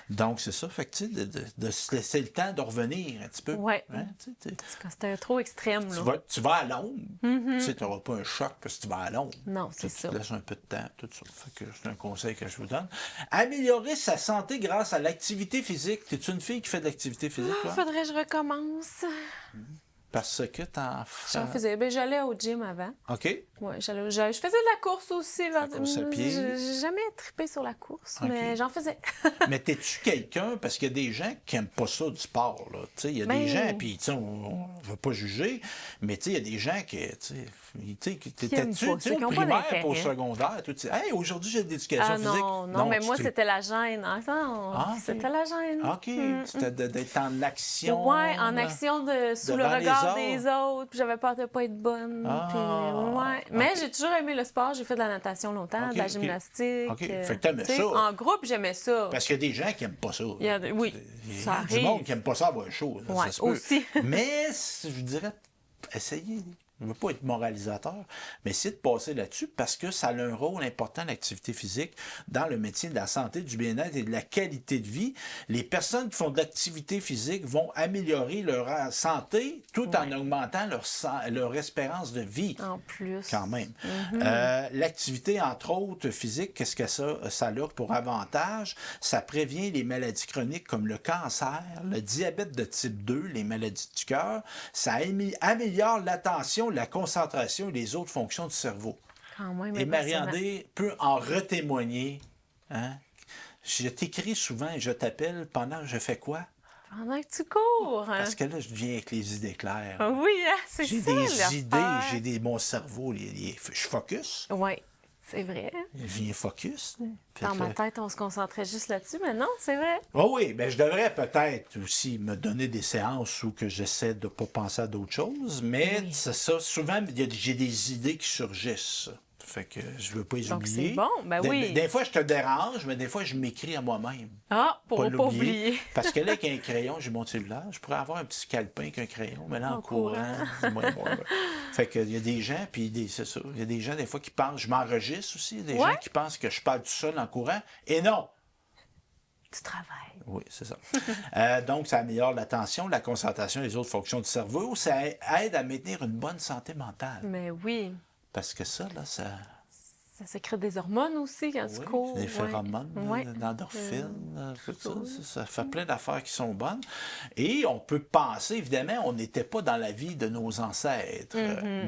Donc, c'est ça. Fait que, tu sais, de se laisser le temps de revenir un petit peu. Oui. Hein, c'était trop extrême. Là. Tu vas à l'ombre. Tu sais, tu n'auras pas un choc parce que tu vas à l'ombre. Non, c'est ça. Tu te laisses un peu de temps, tout ça. Fait que c'est un conseil que je vous donne. Améliorer sa santé grâce à l'activité physique. Es-tu une fille qui fait de l'activité physique, toi? Faudrait que je recommence. Parce que t'en fais... J'en faisais. Ben, j'allais au gym avant. OK. Ouais, je faisais de la course aussi. La course à pied. J'ai jamais trippé sur la course, mais j'en faisais. Mais t'es-tu quelqu'un, parce qu'il y a des gens qui n'aiment pas ça du sport, là. Tu sais, il y a des gens, puis on ne veut pas juger, mais tu sais, il y a des gens qui, t'étais-tu au primaire ou au secondaire, tu dis, hey, aujourd'hui j'ai de l'éducation physique. Non, mais moi, c'était la gêne. C'était la gêne. OK. C'était d'être en action. Oui, en action sous le regard des autres, puis j'avais peur de ne pas être bonne. Mais j'ai toujours aimé le sport. J'ai fait de la natation longtemps, de la gymnastique. OK. Fait que t'aimais ça. En groupe, j'aimais ça. Parce qu'il y a des gens qui n'aiment pas ça. Oui, ça arrive. Du monde qui n'aime pas ça avoir chaud. Oui, aussi. Mais je dirais, essayez. Je ne veux pas être moralisateur, mais essayez de passer là-dessus parce que ça a un rôle important, l'activité physique, dans le métier de la santé, du bien-être et de la qualité de vie. Les personnes qui font de l'activité physique vont améliorer leur santé tout en augmentant leur espérance de vie. En plus. Quand même. L'activité, entre autres, physique, qu'est-ce que ça a pour avantage? Ça prévient les maladies chroniques comme le cancer, le diabète de type 2, les maladies du cœur. Ça améliore l'attention, la concentration et les autres fonctions du cerveau. Quand même, et Marie-André peut en retémoigner. Hein? Je t'écris souvent et je t'appelle pendant que je fais quoi? Pendant que tu cours. Parce que là, je viens avec les idées claires. Oui, c'est ça. J'ai des idées, mon cerveau, je focus. Oui, c'est vrai. Je viens focus. Dans ma tête, on se concentrait juste là-dessus, mais non, c'est vrai. Oui, bien, je devrais peut-être aussi me donner des séances où que j'essaie de ne pas penser à d'autres choses, mais c'est ça, souvent, j'ai des idées qui surgissent. Fait que je veux pas les oublier. C'est bon, ben oui. Des fois, je te dérange, mais des fois, je m'écris à moi-même. Pour pas oublier. Parce que là, avec un crayon, j'ai mon cellulaire. Je pourrais avoir un petit calepin avec un crayon, mais là, en courant. Fait qu'il y a des gens, puis c'est ça. Il y a des gens, des fois, qui pensent, je m'enregistre aussi. Il y a des gens qui pensent que je parle tout seul en courant. Et non! Tu travailles. Oui, c'est ça. Donc, ça améliore l'attention, la concentration et les autres fonctions du cerveau. Ça aide à maintenir une bonne santé mentale. Mais oui. Parce que ça, là, ça sécrète des hormones aussi quand tu cours. Des phéromones, d'endorphines, tout ça. Ça fait plein d'affaires qui sont bonnes. Et on peut penser, évidemment, on n'était pas dans la vie de nos ancêtres,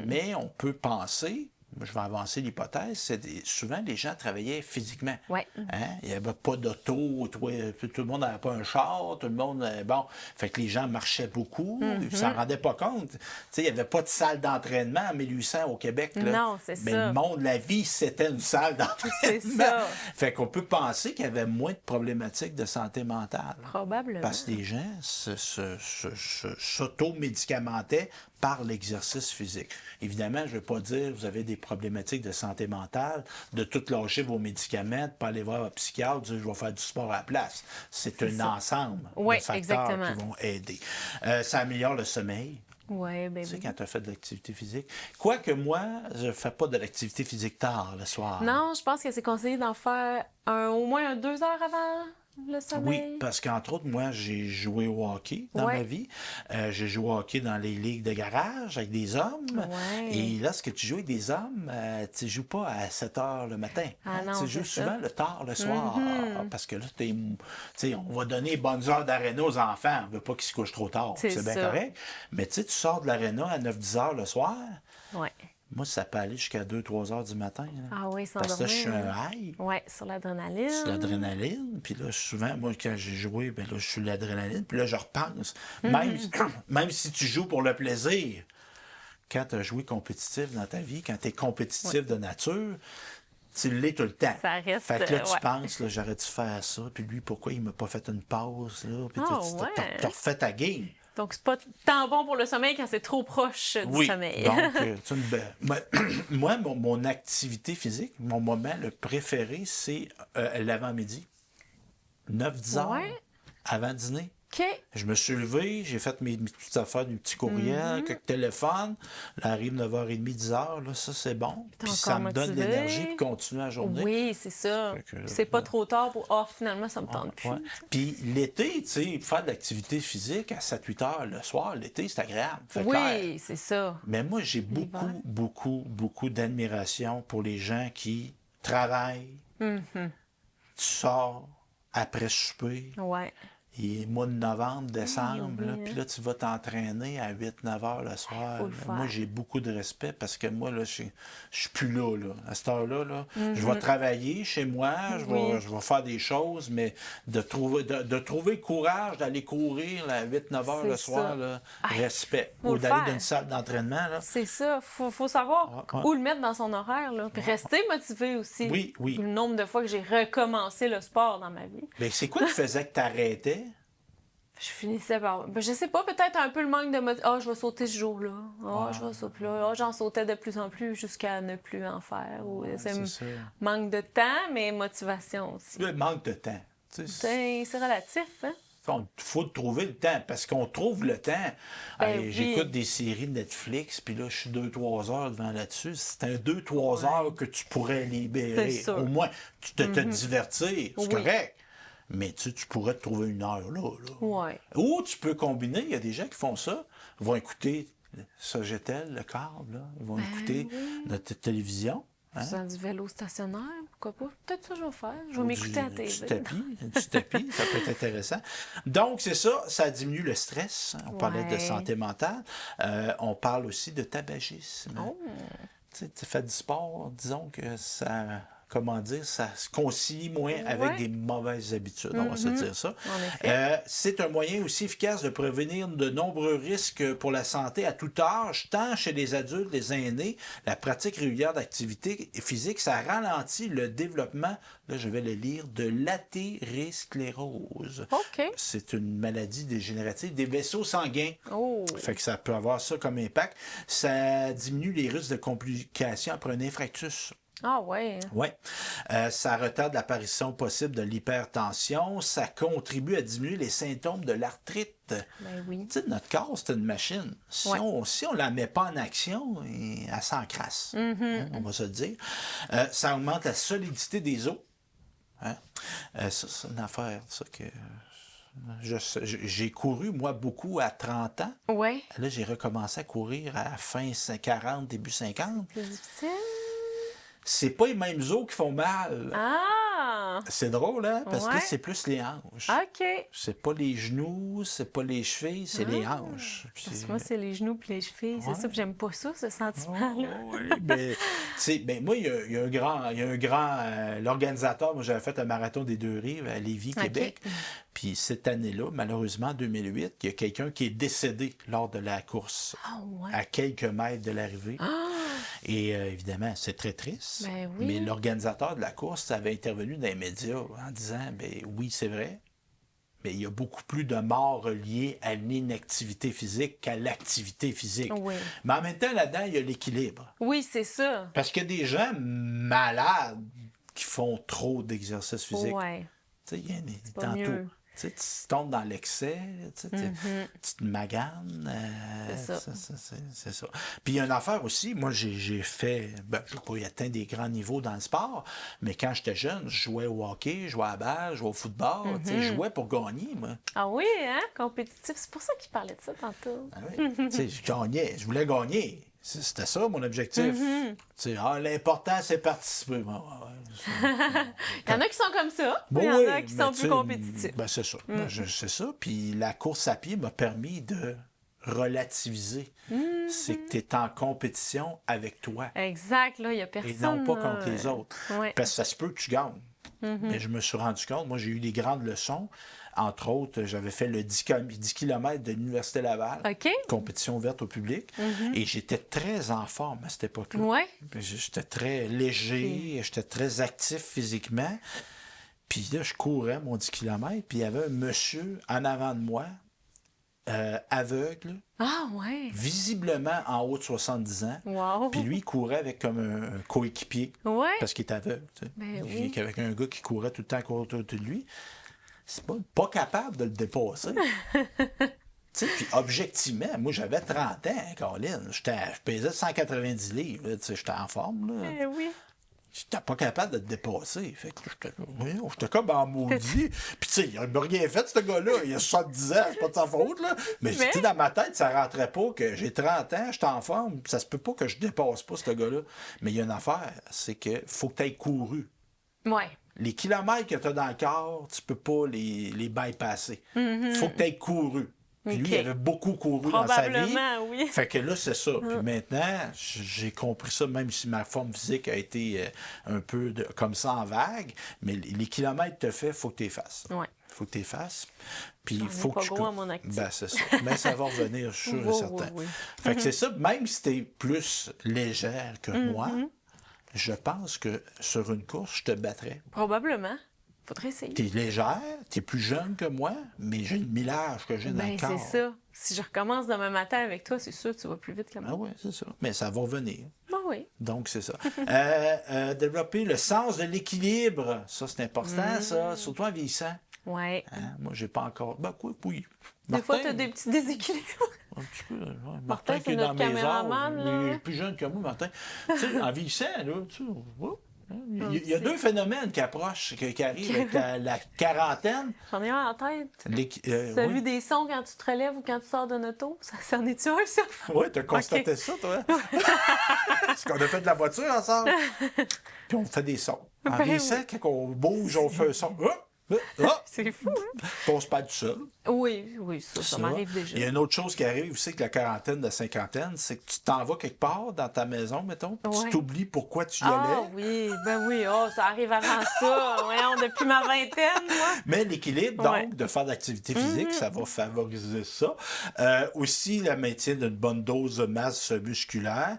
mais on peut penser, je vais avancer l'hypothèse, souvent les gens travaillaient physiquement. Ouais. Hein? Il n'y avait pas d'auto, tout le monde n'avait pas un char, tout le monde... Bon, fait que les gens marchaient beaucoup, ils ne s'en rendaient pas compte. Il n'y avait pas de salle d'entraînement en 1800 au Québec. Là. Non, c'est ça. Mais le monde, la vie, c'était une salle d'entraînement. C'est ça. Fait qu'on peut penser qu'il y avait moins de problématiques de santé mentale. Probablement. Parce que les gens s'auto-médicamentaient par l'exercice physique. Évidemment, je ne veux pas dire que vous avez des problématiques de santé mentale, de tout lâcher vos médicaments, de ne pas aller voir un psychiatre, de dire je vais faire du sport à la place. C'est un ensemble de facteurs qui vont aider. Ça améliore le sommeil. Oui, bien. Tu sais, quand tu as fait de l'activité physique. Quoique moi, je ne fais pas de l'activité physique tard le soir. Non, je pense que c'est conseillé d'en faire au moins 2 heures avant le sommeil? Oui, parce qu'entre autres, moi, j'ai joué au hockey dans ma vie. J'ai joué au hockey dans les ligues de garage avec des hommes. Ouais. Et lorsque tu joues avec des hommes, tu ne joues pas à 7 heures le matin. Ah non, tu joues c'est souvent le tard le soir. Parce que là, on va donner bonnes heures d'aréna aux enfants. On ne veut pas qu'ils se couchent trop tard. C'est bien correct. Mais tu sors de l'aréna à 9-10 heures le soir. Ouais. Moi, ça peut aller jusqu'à 2-3 heures du matin. Là. Ah oui, sans parce que là, je suis dormir. un high. Oui, sur l'adrénaline. Sur l'adrénaline. Puis là, souvent, moi, quand j'ai joué, ben là, je suis l'adrénaline. Puis là, je repense. Même si tu joues pour le plaisir, quand tu as joué compétitif dans ta vie, quand tu es compétitif de nature, tu l'es tout le temps. Ça reste. Fait que là, tu penses, là, j'aurais dû faire ça. Puis lui, pourquoi il m'a pas fait une pause? Là? Puis tu refais ta game. Donc, c'est pas tant bon pour le sommeil quand c'est trop proche du sommeil. Donc, moi, mon activité physique, mon moment le préféré, c'est l'avant-midi. 9-10 heures avant dîner. OK. Je me suis levé, j'ai fait mes petites affaires, mes petits courriels, quelques téléphones. Là, arrive 9h30, 10h, là, ça, c'est bon. Puis ça me donne de l'énergie pour continuer la journée. Oui, c'est ça. C'est pas trop tard pour « Ah, finalement, ça me tente plus. » Puis l'été, tu sais, faire de l'activité physique à 7-8 heures le soir, l'été, c'est agréable. Oui, c'est ça. Mais moi, j'ai beaucoup d'admiration pour les gens qui travaillent. Tu sors après souper. Ouais. Et mois de novembre, décembre, puis là, tu vas t'entraîner à 8-9 heures le soir. Moi, j'ai beaucoup de respect parce que moi, là, je suis plus là. À cette heure-là, je vais travailler chez moi, je vais faire des choses, mais de trouver le courage d'aller courir à 8-9 heures le soir, là, respect. Ou d'aller dans une salle d'entraînement. C'est ça. Faut savoir où le mettre dans son horaire. Là. Puis rester motivé aussi. Oui. Le nombre de fois que j'ai recommencé le sport dans ma vie. Mais c'est quoi qui faisait que tu arrêtais? Je finissais par... je sais pas, peut-être un peu le manque de motivation. Ah, je vais sauter ce jour-là. Ah, je vais sauter là. Ah, j'en sautais de plus en plus jusqu'à ne plus en faire. C'est manque de temps, mais motivation aussi. Le manque de temps. C'est relatif, hein? Il faut trouver le temps, parce qu'on trouve le temps. J'écoute des séries de Netflix, puis là, je suis 2-3 heures devant là-dessus. C'est un 2-3 heures que tu pourrais libérer. Au moins, tu te divertir, c'est correct. Mais tu pourrais te trouver une heure là. Ouais. Ou tu peux combiner, il y a des gens qui font ça, ils vont écouter Sogetel, le câble, là. Ils vont écouter notre télévision. Faisant du vélo stationnaire, pourquoi pas? Peut-être ça, je vais faire. Je vais m'écouter à la télé. Du tapis, ça peut être intéressant. Donc, c'est ça diminue le stress. On parlait de santé mentale. On parle aussi de tabagisme. Tu fais du sport, disons que ça... Comment dire, ça se concilie moins avec des mauvaises habitudes, on va se dire ça. C'est un moyen aussi efficace de prévenir de nombreux risques pour la santé à tout âge, tant chez les adultes, les aînés. La pratique régulière d'activité physique, ça ralentit le développement, là je vais le lire, de l'athérosclérose. C'est une maladie dégénérative des vaisseaux sanguins. Fait que ça peut avoir ça comme impact. Ça diminue les risques de complications après un infarctus. Ah ouais. Oui. Ça retarde l'apparition possible de l'hypertension. Ça contribue à diminuer les symptômes de l'arthrite. Ben oui. Tu sais, notre corps, c'est une machine. Si on la met pas en action, elle s'encrasse. On va se le dire. Ça augmente la solidité des os. Ça, c'est une affaire, ça, que... J'ai couru, moi, beaucoup à 30 ans. Oui. Là, j'ai recommencé à courir à fin 40, début 50. C'est difficile. C'est pas les mêmes os qui font mal. Ah! C'est drôle, hein? Parce que c'est plus les hanches. OK. C'est pas les genoux, c'est pas les chevilles, c'est les hanches. Parce que moi, c'est les genoux puis les chevilles. C'est ça, puis j'aime pas ça, ce sentiment-là. Moi, il y a un grand... l'organisateur, moi, j'avais fait un marathon des Deux-Rives à Lévis, Québec. Puis cette année-là, malheureusement, en 2008, il y a quelqu'un qui est décédé lors de la course, à quelques mètres de l'arrivée. Et évidemment, c'est très triste. Ben oui. Mais l'organisateur de la course avait intervenu dans les médias en disant, oui, c'est vrai, mais il y a beaucoup plus de morts reliées à l'inactivité physique qu'à l'activité physique. Oui. Mais en même temps, là-dedans, il y a l'équilibre. Oui, c'est ça. Parce qu'il y a des gens malades qui font trop d'exercice physique. Oui. Tu sais, il y a pas mieux. Tu tombes dans l'excès, tu te maganes. C'est ça. Puis il y a une affaire aussi, moi j'ai fait, je n'ai pas atteint des grands niveaux dans le sport, mais quand j'étais jeune, je jouais au hockey, je jouais à la balle, je jouais au football, je jouais pour gagner, moi. Ah oui, hein? Compétitif. C'est pour ça qu'il parlait de ça tantôt. Ah oui. Je gagnais, je voulais gagner. C'était ça mon objectif. L'important, c'est participer. Il y en a qui sont comme ça, il y en a qui sont plus compétitifs. C'est ça. C'est ça. Puis la course à pied m'a permis de relativiser. C'est que tu es en compétition avec toi. Exact, là, il n'y a personne. Et non pas contre les autres. Ouais. Parce que ça se peut que tu gagnes. Mais je me suis rendu compte, moi j'ai eu des grandes leçons. Entre autres, j'avais fait le 10 km de l'Université Laval, compétition ouverte au public, et j'étais très en forme à cette époque-là. Ouais. J'étais très léger, j'étais très actif physiquement. Puis là, je courais mon 10 km, puis il y avait un monsieur en avant de moi, aveugle, visiblement en haut de 70 ans. Wow. Puis lui, il courait avec comme un coéquipier, parce qu'il est aveugle. Avec un gars qui courait tout le temps à côté de lui. C'est pas capable de le dépasser. Puis objectivement, moi j'avais 30 ans, Colin. Je pesais 190 livres. J'étais en forme. Là. Oui. J'étais pas capable de le dépasser. Fait que j'étais comme en maudit. Puis tu sais, il n'a rien fait, ce gars-là. Il a 70 ans, c'est pas de sa faute. Là. Mais dans ma tête, ça rentrait pas que j'ai 30 ans, j'étais en forme. Ça se peut pas que je dépasse pas ce gars-là. Mais il y a une affaire, c'est que faut que tu aies couru. Ouais. Les kilomètres que tu as dans le corps, tu peux pas les bypasser. Faut que tu aies couru. Puis lui, il avait beaucoup couru dans sa vie. Probablement, oui. Fait que là, c'est ça. Puis maintenant, j'ai compris ça, même si ma forme physique a été un peu comme ça en vague. Mais les kilomètres que tu fais, il faut que tu les fasses. Ouais. Faut que tu les fasses. Puis il faut que tu... à mon actif. C'est ça. Mais ça va revenir, je suis sûr et certain. Oui. Fait que c'est ça. Même si tu es plus légère que moi, je pense que sur une course, je te battrais. Probablement. Faudrait essayer. T'es légère, t'es plus jeune que moi, mais j'ai le millage que j'ai dans le corps. C'est ça. Si je recommence demain matin avec toi, c'est sûr que tu vas plus vite que moi. Ah oui, c'est ça. Mais ça va revenir. Oui. Donc, c'est ça. Développer le sens de l'équilibre. Ça, c'est important, ça. Surtout en vieillissant. Oui. Moi, j'ai pas encore... Oui. Des fois, tu as des petits déséquilibres. Un petit peu. Martin qui est notre caméraman. Il est plus jeune que moi, Martin. Tu sais, en vieillissant, là, tu sais... Il y a deux phénomènes qui approchent, qui arrivent avec la quarantaine. J'en ai un en tête. Tu as vu des sons quand tu te relèves ou quand tu sors d'un auto? Ça en est-tu un, ça? Oui, tu as constaté ça, toi. Parce qu'on a fait de la voiture ensemble. Puis on fait des sons. En vieillissant, quand on bouge, on fait un son. C'est fou, hein? On se parle tout seul. Oui, ça m'arrive déjà. Il y a une autre chose qui arrive aussi avec la quarantaine, la cinquantaine, c'est que tu t'en vas quelque part dans ta maison, mettons, puis tu t'oublies pourquoi tu y allais. Oui, ça arrive avant ça. Voyons, depuis ma vingtaine, moi. Mais l'équilibre, donc, de faire de l'activité physique, ça va favoriser ça. Aussi, le maintien d'une bonne dose de masse musculaire.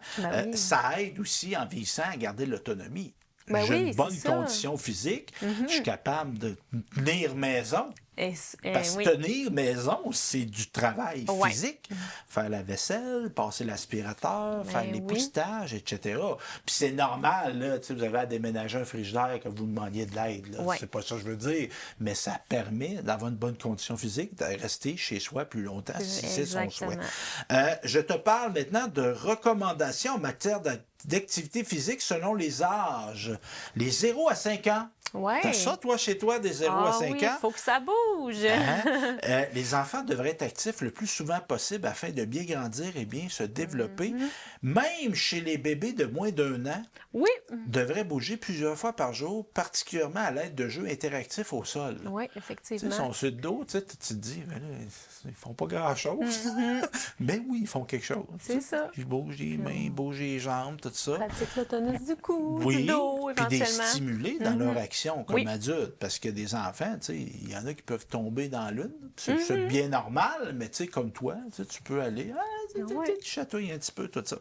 Ça aide aussi, en vieillissant, à garder l'autonomie. J'ai une bonne condition physique, je suis capable de tenir maison. Parce que tenir maison, c'est du travail physique. Faire la vaisselle, passer l'aspirateur, faire l'époussetage, etc. Puis c'est normal, là, vous avez à déménager un frigidaire que vous demandiez de l'aide. C'est pas ça que je veux dire. Mais ça permet d'avoir une bonne condition physique, de rester chez soi plus longtemps, si c'est son souhait. Je te parle maintenant de recommandations en matière d'activité physique selon les âges. Les 0 à 5 ans. T'as ça, toi, chez toi, des 0 à 5 ans? Il faut que ça bouge. Les enfants devraient être actifs le plus souvent possible afin de bien grandir et bien se développer. Même chez les bébés de moins d'1 an, devraient bouger plusieurs fois par jour, particulièrement à l'aide de jeux interactifs au sol. Oui, effectivement. Ils sont sur le dos, tu te dis, mais là, ils font pas grand-chose. Mais oui, ils font quelque chose. C'est ça. Ils bougent les mains, ils bougent les jambes, tout ça. Pratique le tonus du cou, du dos, éventuellement. Puis des stimulés dans leur action comme adultes. Parce que des enfants, il y en a qui peuvent tomber dans l'une. C'est bien normal, mais comme toi, tu peux aller chatouiller un petit peu, tout ça.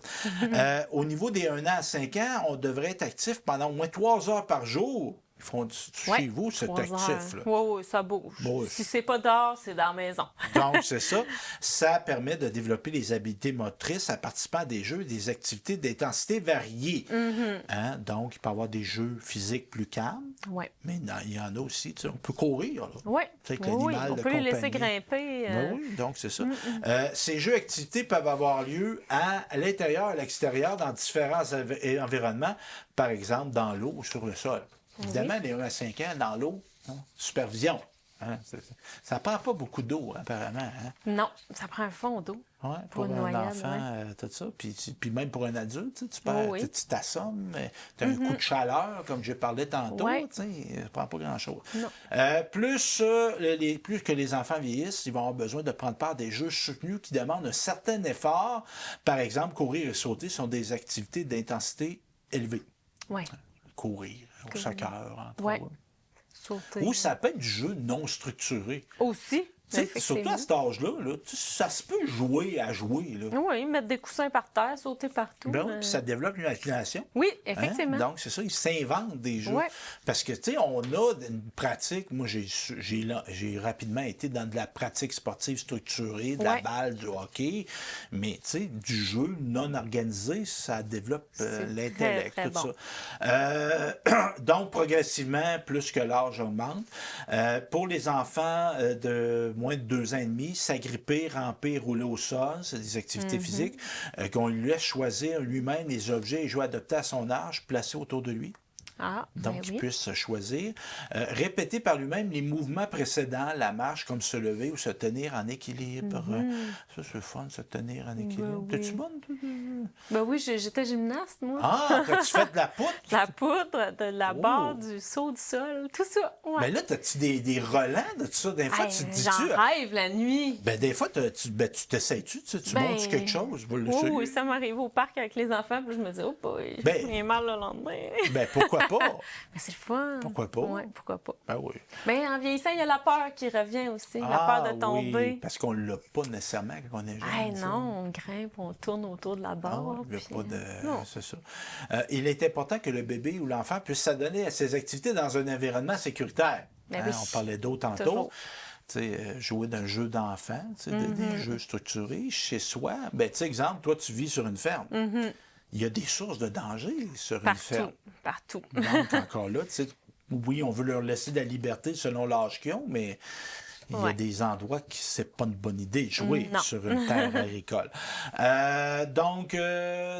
Au niveau des 1 an à 5 ans, on devrait être actif pendant au moins 3 heures par jour. Ils font chez vous, c'est 3 actif. heures. Oui, ça bouge. Oui. Si c'est pas dehors, c'est dans la maison. Donc, c'est ça. Ça permet de développer les habiletés motrices en participant à des jeux et des activités d'intensité variée. Hein? Donc, il peut y avoir des jeux physiques plus calmes, Ouais. mais il y en a aussi. On peut courir. Là. Oui. Avec Oui, l'animal on de peut les laisser compagnie. grimper. Oui, donc c'est ça. Ces jeux activités peuvent avoir lieu à l'intérieur et à l'extérieur dans différents environnements, par exemple dans l'eau ou sur le sol. Évidemment, les 1 à 5 ans, dans l'eau, supervision. Hein, ça ne prend pas beaucoup d'eau, apparemment. Hein? Non, ça prend un fond d'eau. Ouais, pour une un noyade, enfant, tout ça. Puis même pour un adulte, tu perds, oui. tu t'assommes, tu as un coup de chaleur, comme je parlais tantôt, Ouais. ça ne prend pas grand-chose. Non. Plus que les enfants vieillissent, ils vont avoir besoin de prendre part à des jeux soutenus qui demandent un certain effort. Par exemple, courir et sauter sont des activités d'intensité élevée. Oui. Courir, au soccer, entre Ouais. autres. Sauter. Ou ça peut être du jeu non structuré. Aussi. Tu sais, surtout à cet âge-là, ça se peut jouer à jouer. Là. Oui, mettre des coussins par terre, sauter partout. Donc, puis ça développe l'imagination. Oui, Hein? effectivement. Donc, c'est ça, ils s'inventent des jeux. Ouais. Parce que, tu sais, on a une pratique. Moi, j'ai rapidement été dans de la pratique sportive structurée, de la Ouais. balle, du hockey. Mais, tu sais, du jeu non organisé, ça développe l'intellect, très tout bon. ça. Donc, progressivement, plus que l'âge augmente. Pour les enfants de moins de 2 ans et demi, s'agripper, ramper, rouler au sol, c'est des activités physiques qu'on lui laisse choisir lui-même les objets et jouer adoptés à son âge, placés autour de lui. Ah, Donc, ben qu'il oui. puisse choisir. Répéter par lui-même les mouvements précédents, la marche, comme se lever ou se tenir en équilibre. Ça, c'est le fun, se tenir en équilibre. oui. T'es-tu bonne, toi? Ben oui, j'étais gymnaste, moi. Ah, quand tu fais de la poutre? De la poudre, de la Oh. barre, du saut du sol, tout ça. Ouais. Mais là, t'as-tu des relents de tout ça? Des fois, Hey, tu te j'en dis-tu... rêve la nuit. Ben, des fois, tu t'essayes-tu? Tu Ben, montres quelque chose? Oui, ça m'arrive au parc avec les enfants, puis je me dis, oh boy, Ben, j'ai mal le lendemain. Ben, pourquoi pas? Mais c'est le fun. Pourquoi pas? Oui, pourquoi pas. Ben oui. Mais en vieillissant, il y a la peur qui revient aussi, la peur de tomber. Oui, parce qu'on l'a pas nécessairement quand on est jeune. Hey, ça. non, on grimpe, on tourne autour de la Ah, barre. il n'y a puis, pas de... non. C'est ça. Il est important que le bébé ou l'enfant puisse s'adonner à ces activités dans un environnement sécuritaire. Ben Hein, oui. on parlait d'eau tantôt. Toujours. Tu sais, jouer d'un jeu d'enfant, tu sais, des jeux structurés chez soi. Ben, tu sais, exemple, toi, tu vis sur une ferme. Il y a des sources de danger sur une ferme. Partout. Donc, encore là, tu sais, oui, on veut leur laisser de la liberté selon l'âge qu'ils ont, mais il y a Ouais. des endroits qui c'est pas une bonne idée de jouer Non. sur une terre agricole. Donc,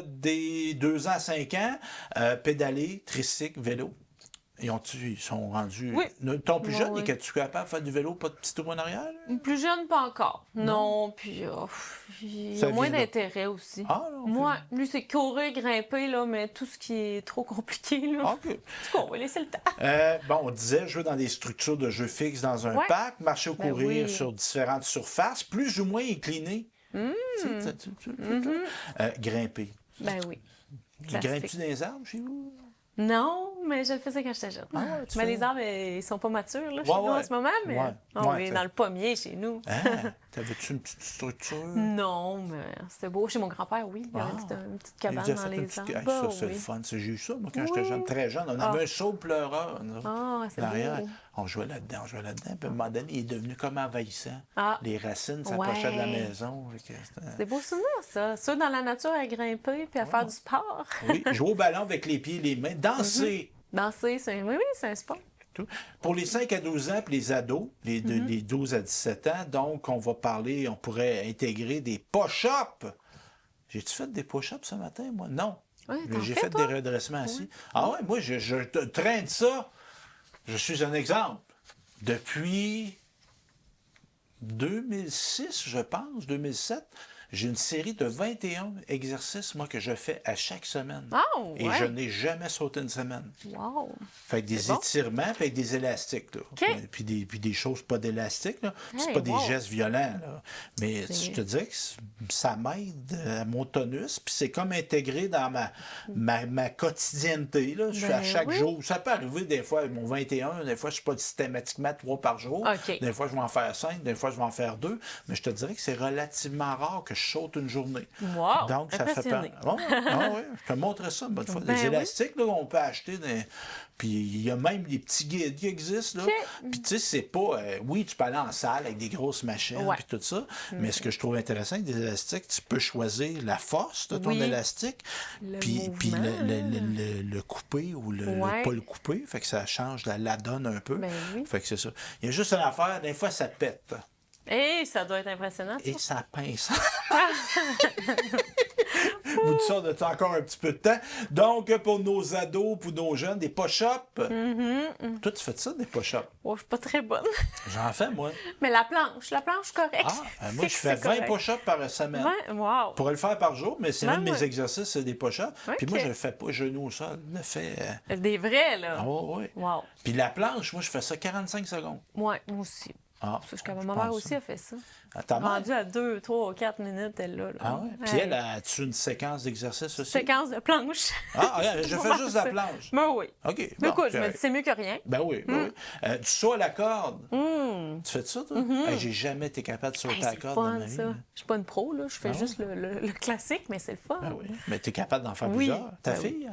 des 2 ans à 5 ans, pédaler, tricycle, vélo. Ils sont rendus... Oui. Ton plus Oui, jeune, oui. es-tu capable de faire du vélo, pas de petit tour en arrière? là? Plus jeune, pas encore. Non, puis il y Ça a moins vient là. d'intérêt aussi. Ah, non, ok. Moi, lui, c'est courir, grimper, là, mais tout ce qui est trop compliqué, là. OK. En tout cas, on va laisser le temps. Bon, on disait jouer dans des structures de jeux fixes dans un Ouais. parc, marcher ou Ben courir oui. sur différentes surfaces, plus ou moins inclinées. Grimper. Ben oui. Grimpes-tu Classique. dans les arbres chez vous? Non, mais je le faisais quand j'étais jeune. Ah ouais, tu Mais fais- les arbres, ils sont pas matures, là, chez Ouais, nous en ouais. ce moment, mais Ouais. on Ouais, est ça- dans le pommier chez nous. Hein? T'avais-tu une petite structure? Non, mais c'était beau. Chez mon grand-père, oui. Il y avait Ah. une petite Il a cabane déjà dans fait une les petite- arbres. Hey, Bah, ça, c'est le oui. fun. J'ai eu ça, moi, quand j'étais Oui. jeune, très jeune. On avait un saut pleureur. nous autres, Ah, c'est derrière. beau. On jouait là-dedans, Puis à un moment donné, il est devenu comme envahissant. Ah. Les racines s'approchaient de la Ouais. maison. Fait que c'était- C'est des beaux souvenirs, ça. Ça, dans la nature, à grimper puis à faire du sport. Oui, jouer au ballon avec les pieds et les mains, danser. Danser, oui, c'est un sport. Tout. Pour les 5 à 12 ans, puis les ados, les 12 à 17 ans, donc on va parler, on pourrait intégrer des push-ups. J'ai-tu fait des push-ups ce matin, moi? Non. Ouais, Mais t'en j'ai fais, fait toi? des redressements assis. Ah ouais, moi, je traîne ça. Je suis un exemple. Depuis 2006, je pense, 2007, j'ai une série de 21 exercices, moi, que je fais à chaque semaine. Oh, Et ouais. je n'ai jamais sauté une semaine. Wow. Fait que des C'est bon. étirements, puis avec des élastiques. Là. OK. Puis des choses pas d'élastiques. Là. C'est Hey, pas des wow. gestes violents. Là. Mais C'est- je te dirais que ça m'aide à mon tonus. Puis c'est comme intégré dans ma quotidienneté. Là. Je fais à Ben chaque oui. jour. Ça peut arriver des fois, mon 21, des fois, je ne suis pas systématiquement 3 par jour. OK. Des fois, je vais en faire 5, des fois, je vais en faire 2. Mais je te dirais que c'est relativement rare que je saute une journée. Wow! Donc, ça fait Impressionné. peur. Oui, je te montrerai ça une bonne fois. Ben Des oui. élastiques, là, on peut acheter. Puis il y a même des petits guides qui existent. Là. OK. Puis tu sais, c'est pas... oui, tu peux aller en salle avec des grosses machines Ouais. puis tout ça. Mais ce que je trouve intéressant avec des élastiques, tu peux choisir la force de ton Oui. élastique. Le Puis mouvement. le couper ou Ouais. pas le couper. Fait que ça change la donne un peu. Ben oui. Fait que c'est ça. Il y a juste une affaire, des fois, ça pète. Et ça doit être impressionnant. Et ça pince. Vous dites ça, on a encore un petit peu de temps. Donc, pour nos ados, pour nos jeunes, des push-ups. Toi, tu fais ça, des push-ups? Oh, je suis pas très bonne. J'en fais, moi. Mais la planche, correcte. Moi, je fais 20 push-ups par semaine. Ouais, wow. Je pourrais le faire par jour, mais c'est Ben un de mes ouais. exercices, c'est des push-ups. Puis Ok. moi, je ne fais pas genou au sol. Je le fais... Des vrais, là. Ah oui. Wow. Puis la planche, moi, je fais ça 45 secondes. Ouais, moi aussi. Ah, Parce que ma je mère pense aussi ça. a fait ça. Ah, ta mère? Rendue à 2, 3, 4 minutes, elle là. Ah oui? Puis elle, as-tu une séquence d'exercices aussi? Séquence de planche. Ah, regarde, je fais juste la Ça. planche. Ben oui. OK. Mais bon, écoute, je me correct. dis, c'est mieux que rien. Ben oui, ben oui. Du saut à la corde. Tu fais ça, toi? Hey, j'ai jamais été capable de sauter Hey, à c'est la le corde dans fun, ma vie. ça. là. Je suis pas une pro, là. Je fais Ah juste le classique, mais c'est le fun. Ben oui. Mais tu es capable d'en faire Oui. plusieurs. Ta Ben oui. fille?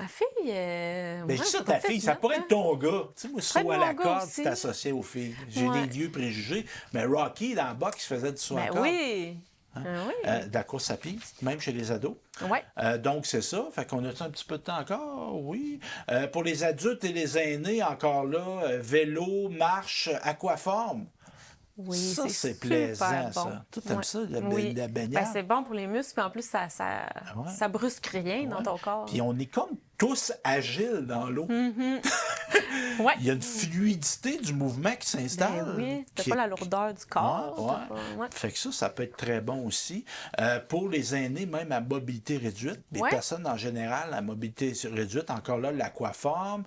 Ma fille, Ben, ouais, je dis ça, c'est ta pas fille, fait ça vite, pourrait hein. être ton gars. Tu sais, moi, pourrait saut à être la mon gars corde, aussi. c'est associé aux filles. J'ai Ouais. des vieux préjugés. Mais Rocky, dans le box, il faisait du saut à la Ben corde. oui. Ah oui. De la course à pied, même chez les ados. Ouais. Donc, c'est ça. Fait qu'on a un petit peu de temps encore? Oui. Pour les adultes et les aînés, encore là, vélo, marche, aquaforme. Oui, Ça, c'est super plaisant, bon. ça. Toi, t'aimes Ouais. ça, la Oui. baignade? Ben, c'est bon pour les muscles, puis en plus, ça Ouais. ça brusque rien dans ton corps. Puis on est comme tous agiles dans l'eau. Ouais. Il y a une fluidité du mouvement qui s'installe. Ben oui, t'as qui pas est- la lourdeur du corps. Ouais, t'as ouais. pas- ouais. Fait que ça peut être très bon aussi. Pour les aînés, même à mobilité réduite, les Ouais. personnes en général à mobilité réduite, encore là, l'aquaforme,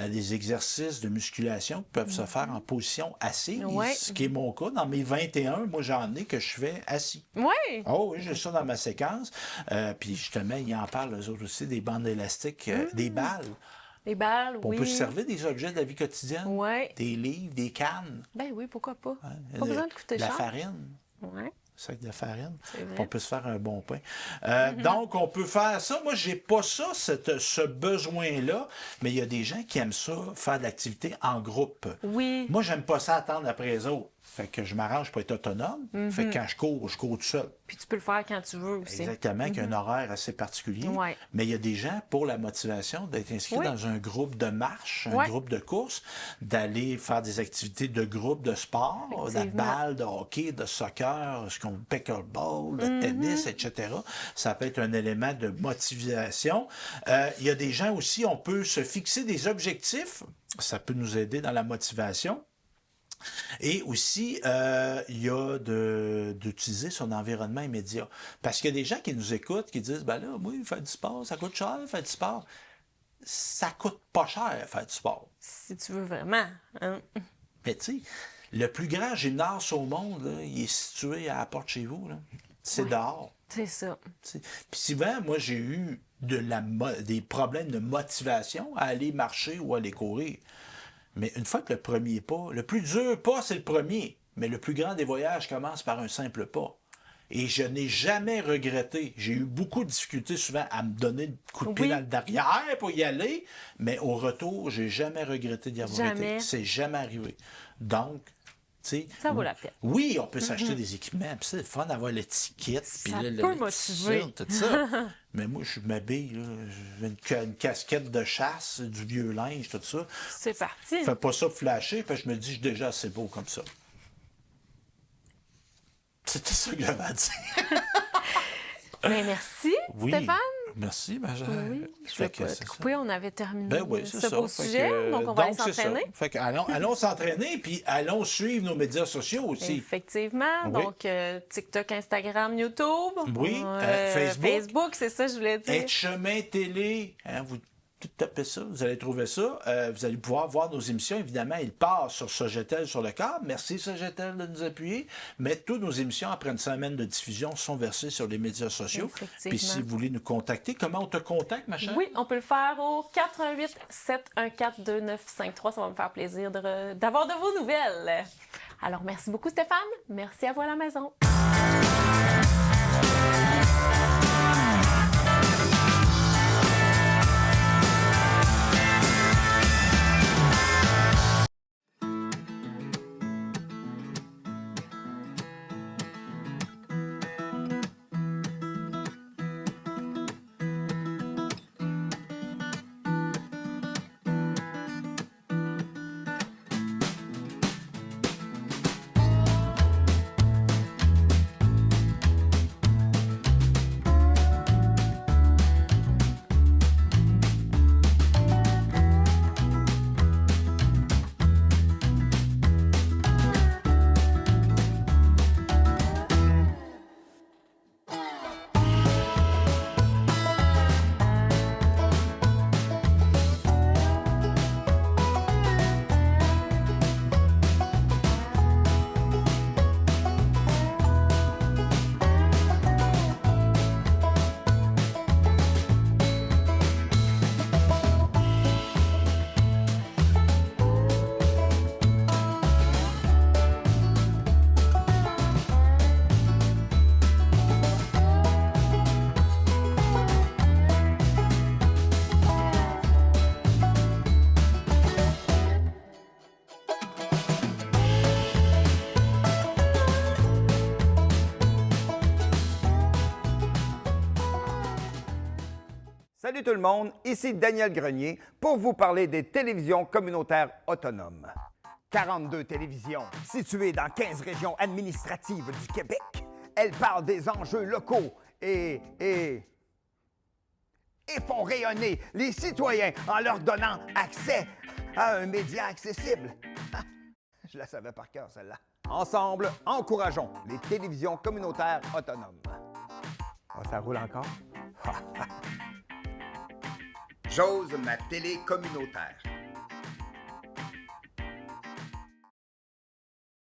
les exercices de musculation qui peuvent se faire en position assise, Ouais. ce qui est mon cas. Dans mes 21, moi, j'en ai que je fais assis. Ouais. Oh oui, j'ai ça dans ma séquence. Puis justement, ils en parlent, eux autres aussi, des bandes élastiques, des balles. Les balles, On oui. peut se servir des objets de la vie quotidienne, Ouais. des livres, des cannes, Ben oui, pourquoi pas. hein, Pas besoin de coûter la cher. farine. Ouais. Sac de farine. C'est vrai. On peut se faire un bon pain. Donc, on peut faire ça. Moi, j'ai pas ça, ce besoin-là, mais il y a des gens qui aiment ça, faire de l'activité en groupe. Oui. Moi, j'aime pas ça attendre après les autres. Fait que je m'arrange pour être autonome. Fait que quand je cours tout seul. Puis tu peux le faire quand tu veux aussi. Exactement, qu'il y a un horaire assez particulier. Ouais. Mais il y a des gens, pour la motivation, d'être inscrits Oui. dans un groupe de marche, un Ouais. groupe de course, d'aller faire des activités de groupe de sport, de Effectivement. balle, de hockey, de soccer, ce qu'on pickleball, de tennis, etc. Ça peut être un élément de motivation. Il y a des gens aussi, on peut se fixer des objectifs. Ça peut nous aider dans la motivation. Et aussi, il y a d'utiliser son environnement immédiat. Parce qu'il y a des gens qui nous écoutent, qui disent, ben là, oui, faire du sport, ça coûte cher, faire du sport. Ça coûte pas cher, faire du sport. Si tu veux vraiment. Hein? Mais tu sais, le plus grand gymnase au monde, là, il est situé à la porte chez vous. Là. C'est dehors. C'est ça. Tu sais. Puis souvent, moi, j'ai eu des problèmes de motivation à aller marcher ou à aller courir. Mais une fois que le premier pas, le plus dur pas, c'est le premier. Mais le plus grand des voyages commence par un simple pas. Et je n'ai jamais regretté. J'ai eu beaucoup de difficultés souvent à me donner le coup de pied Oui. dans le derrière pour y aller. Mais au retour, j'ai jamais regretté d'y avoir Jamais. été. C'est jamais arrivé. Donc, tu sais, Ça vaut la peine. oui, on peut s'acheter des équipements, puis c'est le fun d'avoir l'étiquette, puis Ça là, peut le motiver. t-shirt, tout ça. Mais moi, je m'habille, là, j'ai une casquette de chasse, du vieux linge, tout ça. C'est parti. Je fais pas ça flasher, puis je me dis, je suis déjà assez beau comme ça. C'était ça que j'avais à dire. Mais merci, Oui. Stéphane. Merci, Benjamin. Oui, je Fait vais que pas c'est te ça. couper, on avait terminé Ben oui, c'est ce ça. beau Fait sujet, que, donc on va aller c'est ça. s'entraîner. Fait que allons s'entraîner, puis allons suivre nos médias sociaux aussi. Effectivement, Oui. donc TikTok, Instagram, YouTube. Oui, Facebook. Facebook, c'est ça que je voulais dire. Être chemin télé, hein, vous tapez ça, vous allez trouver ça. Vous allez pouvoir voir nos émissions. Évidemment, il part sur Sogetel sur le câble. Merci Sogetel de nous appuyer. Mais toutes nos émissions, après une semaine de diffusion, sont versées sur les médias sociaux. Effectivement. Puis si vous voulez nous contacter, comment on te contacte, ma chère? Oui, on peut le faire au 88 714 2953. Ça va me faire plaisir d'avoir de vos nouvelles. Alors, merci beaucoup, Stéphane. Merci à vous à la maison. Salut tout le monde, ici Daniel Grenier pour vous parler des télévisions communautaires autonomes. 42 télévisions situées dans 15 régions administratives du Québec. Elles parlent des enjeux locaux et font rayonner les citoyens en leur donnant accès à un média accessible. Je la savais par cœur, celle-là. Ensemble, encourageons les télévisions communautaires autonomes. Oh, ça roule encore? J'ose ma télé communautaire.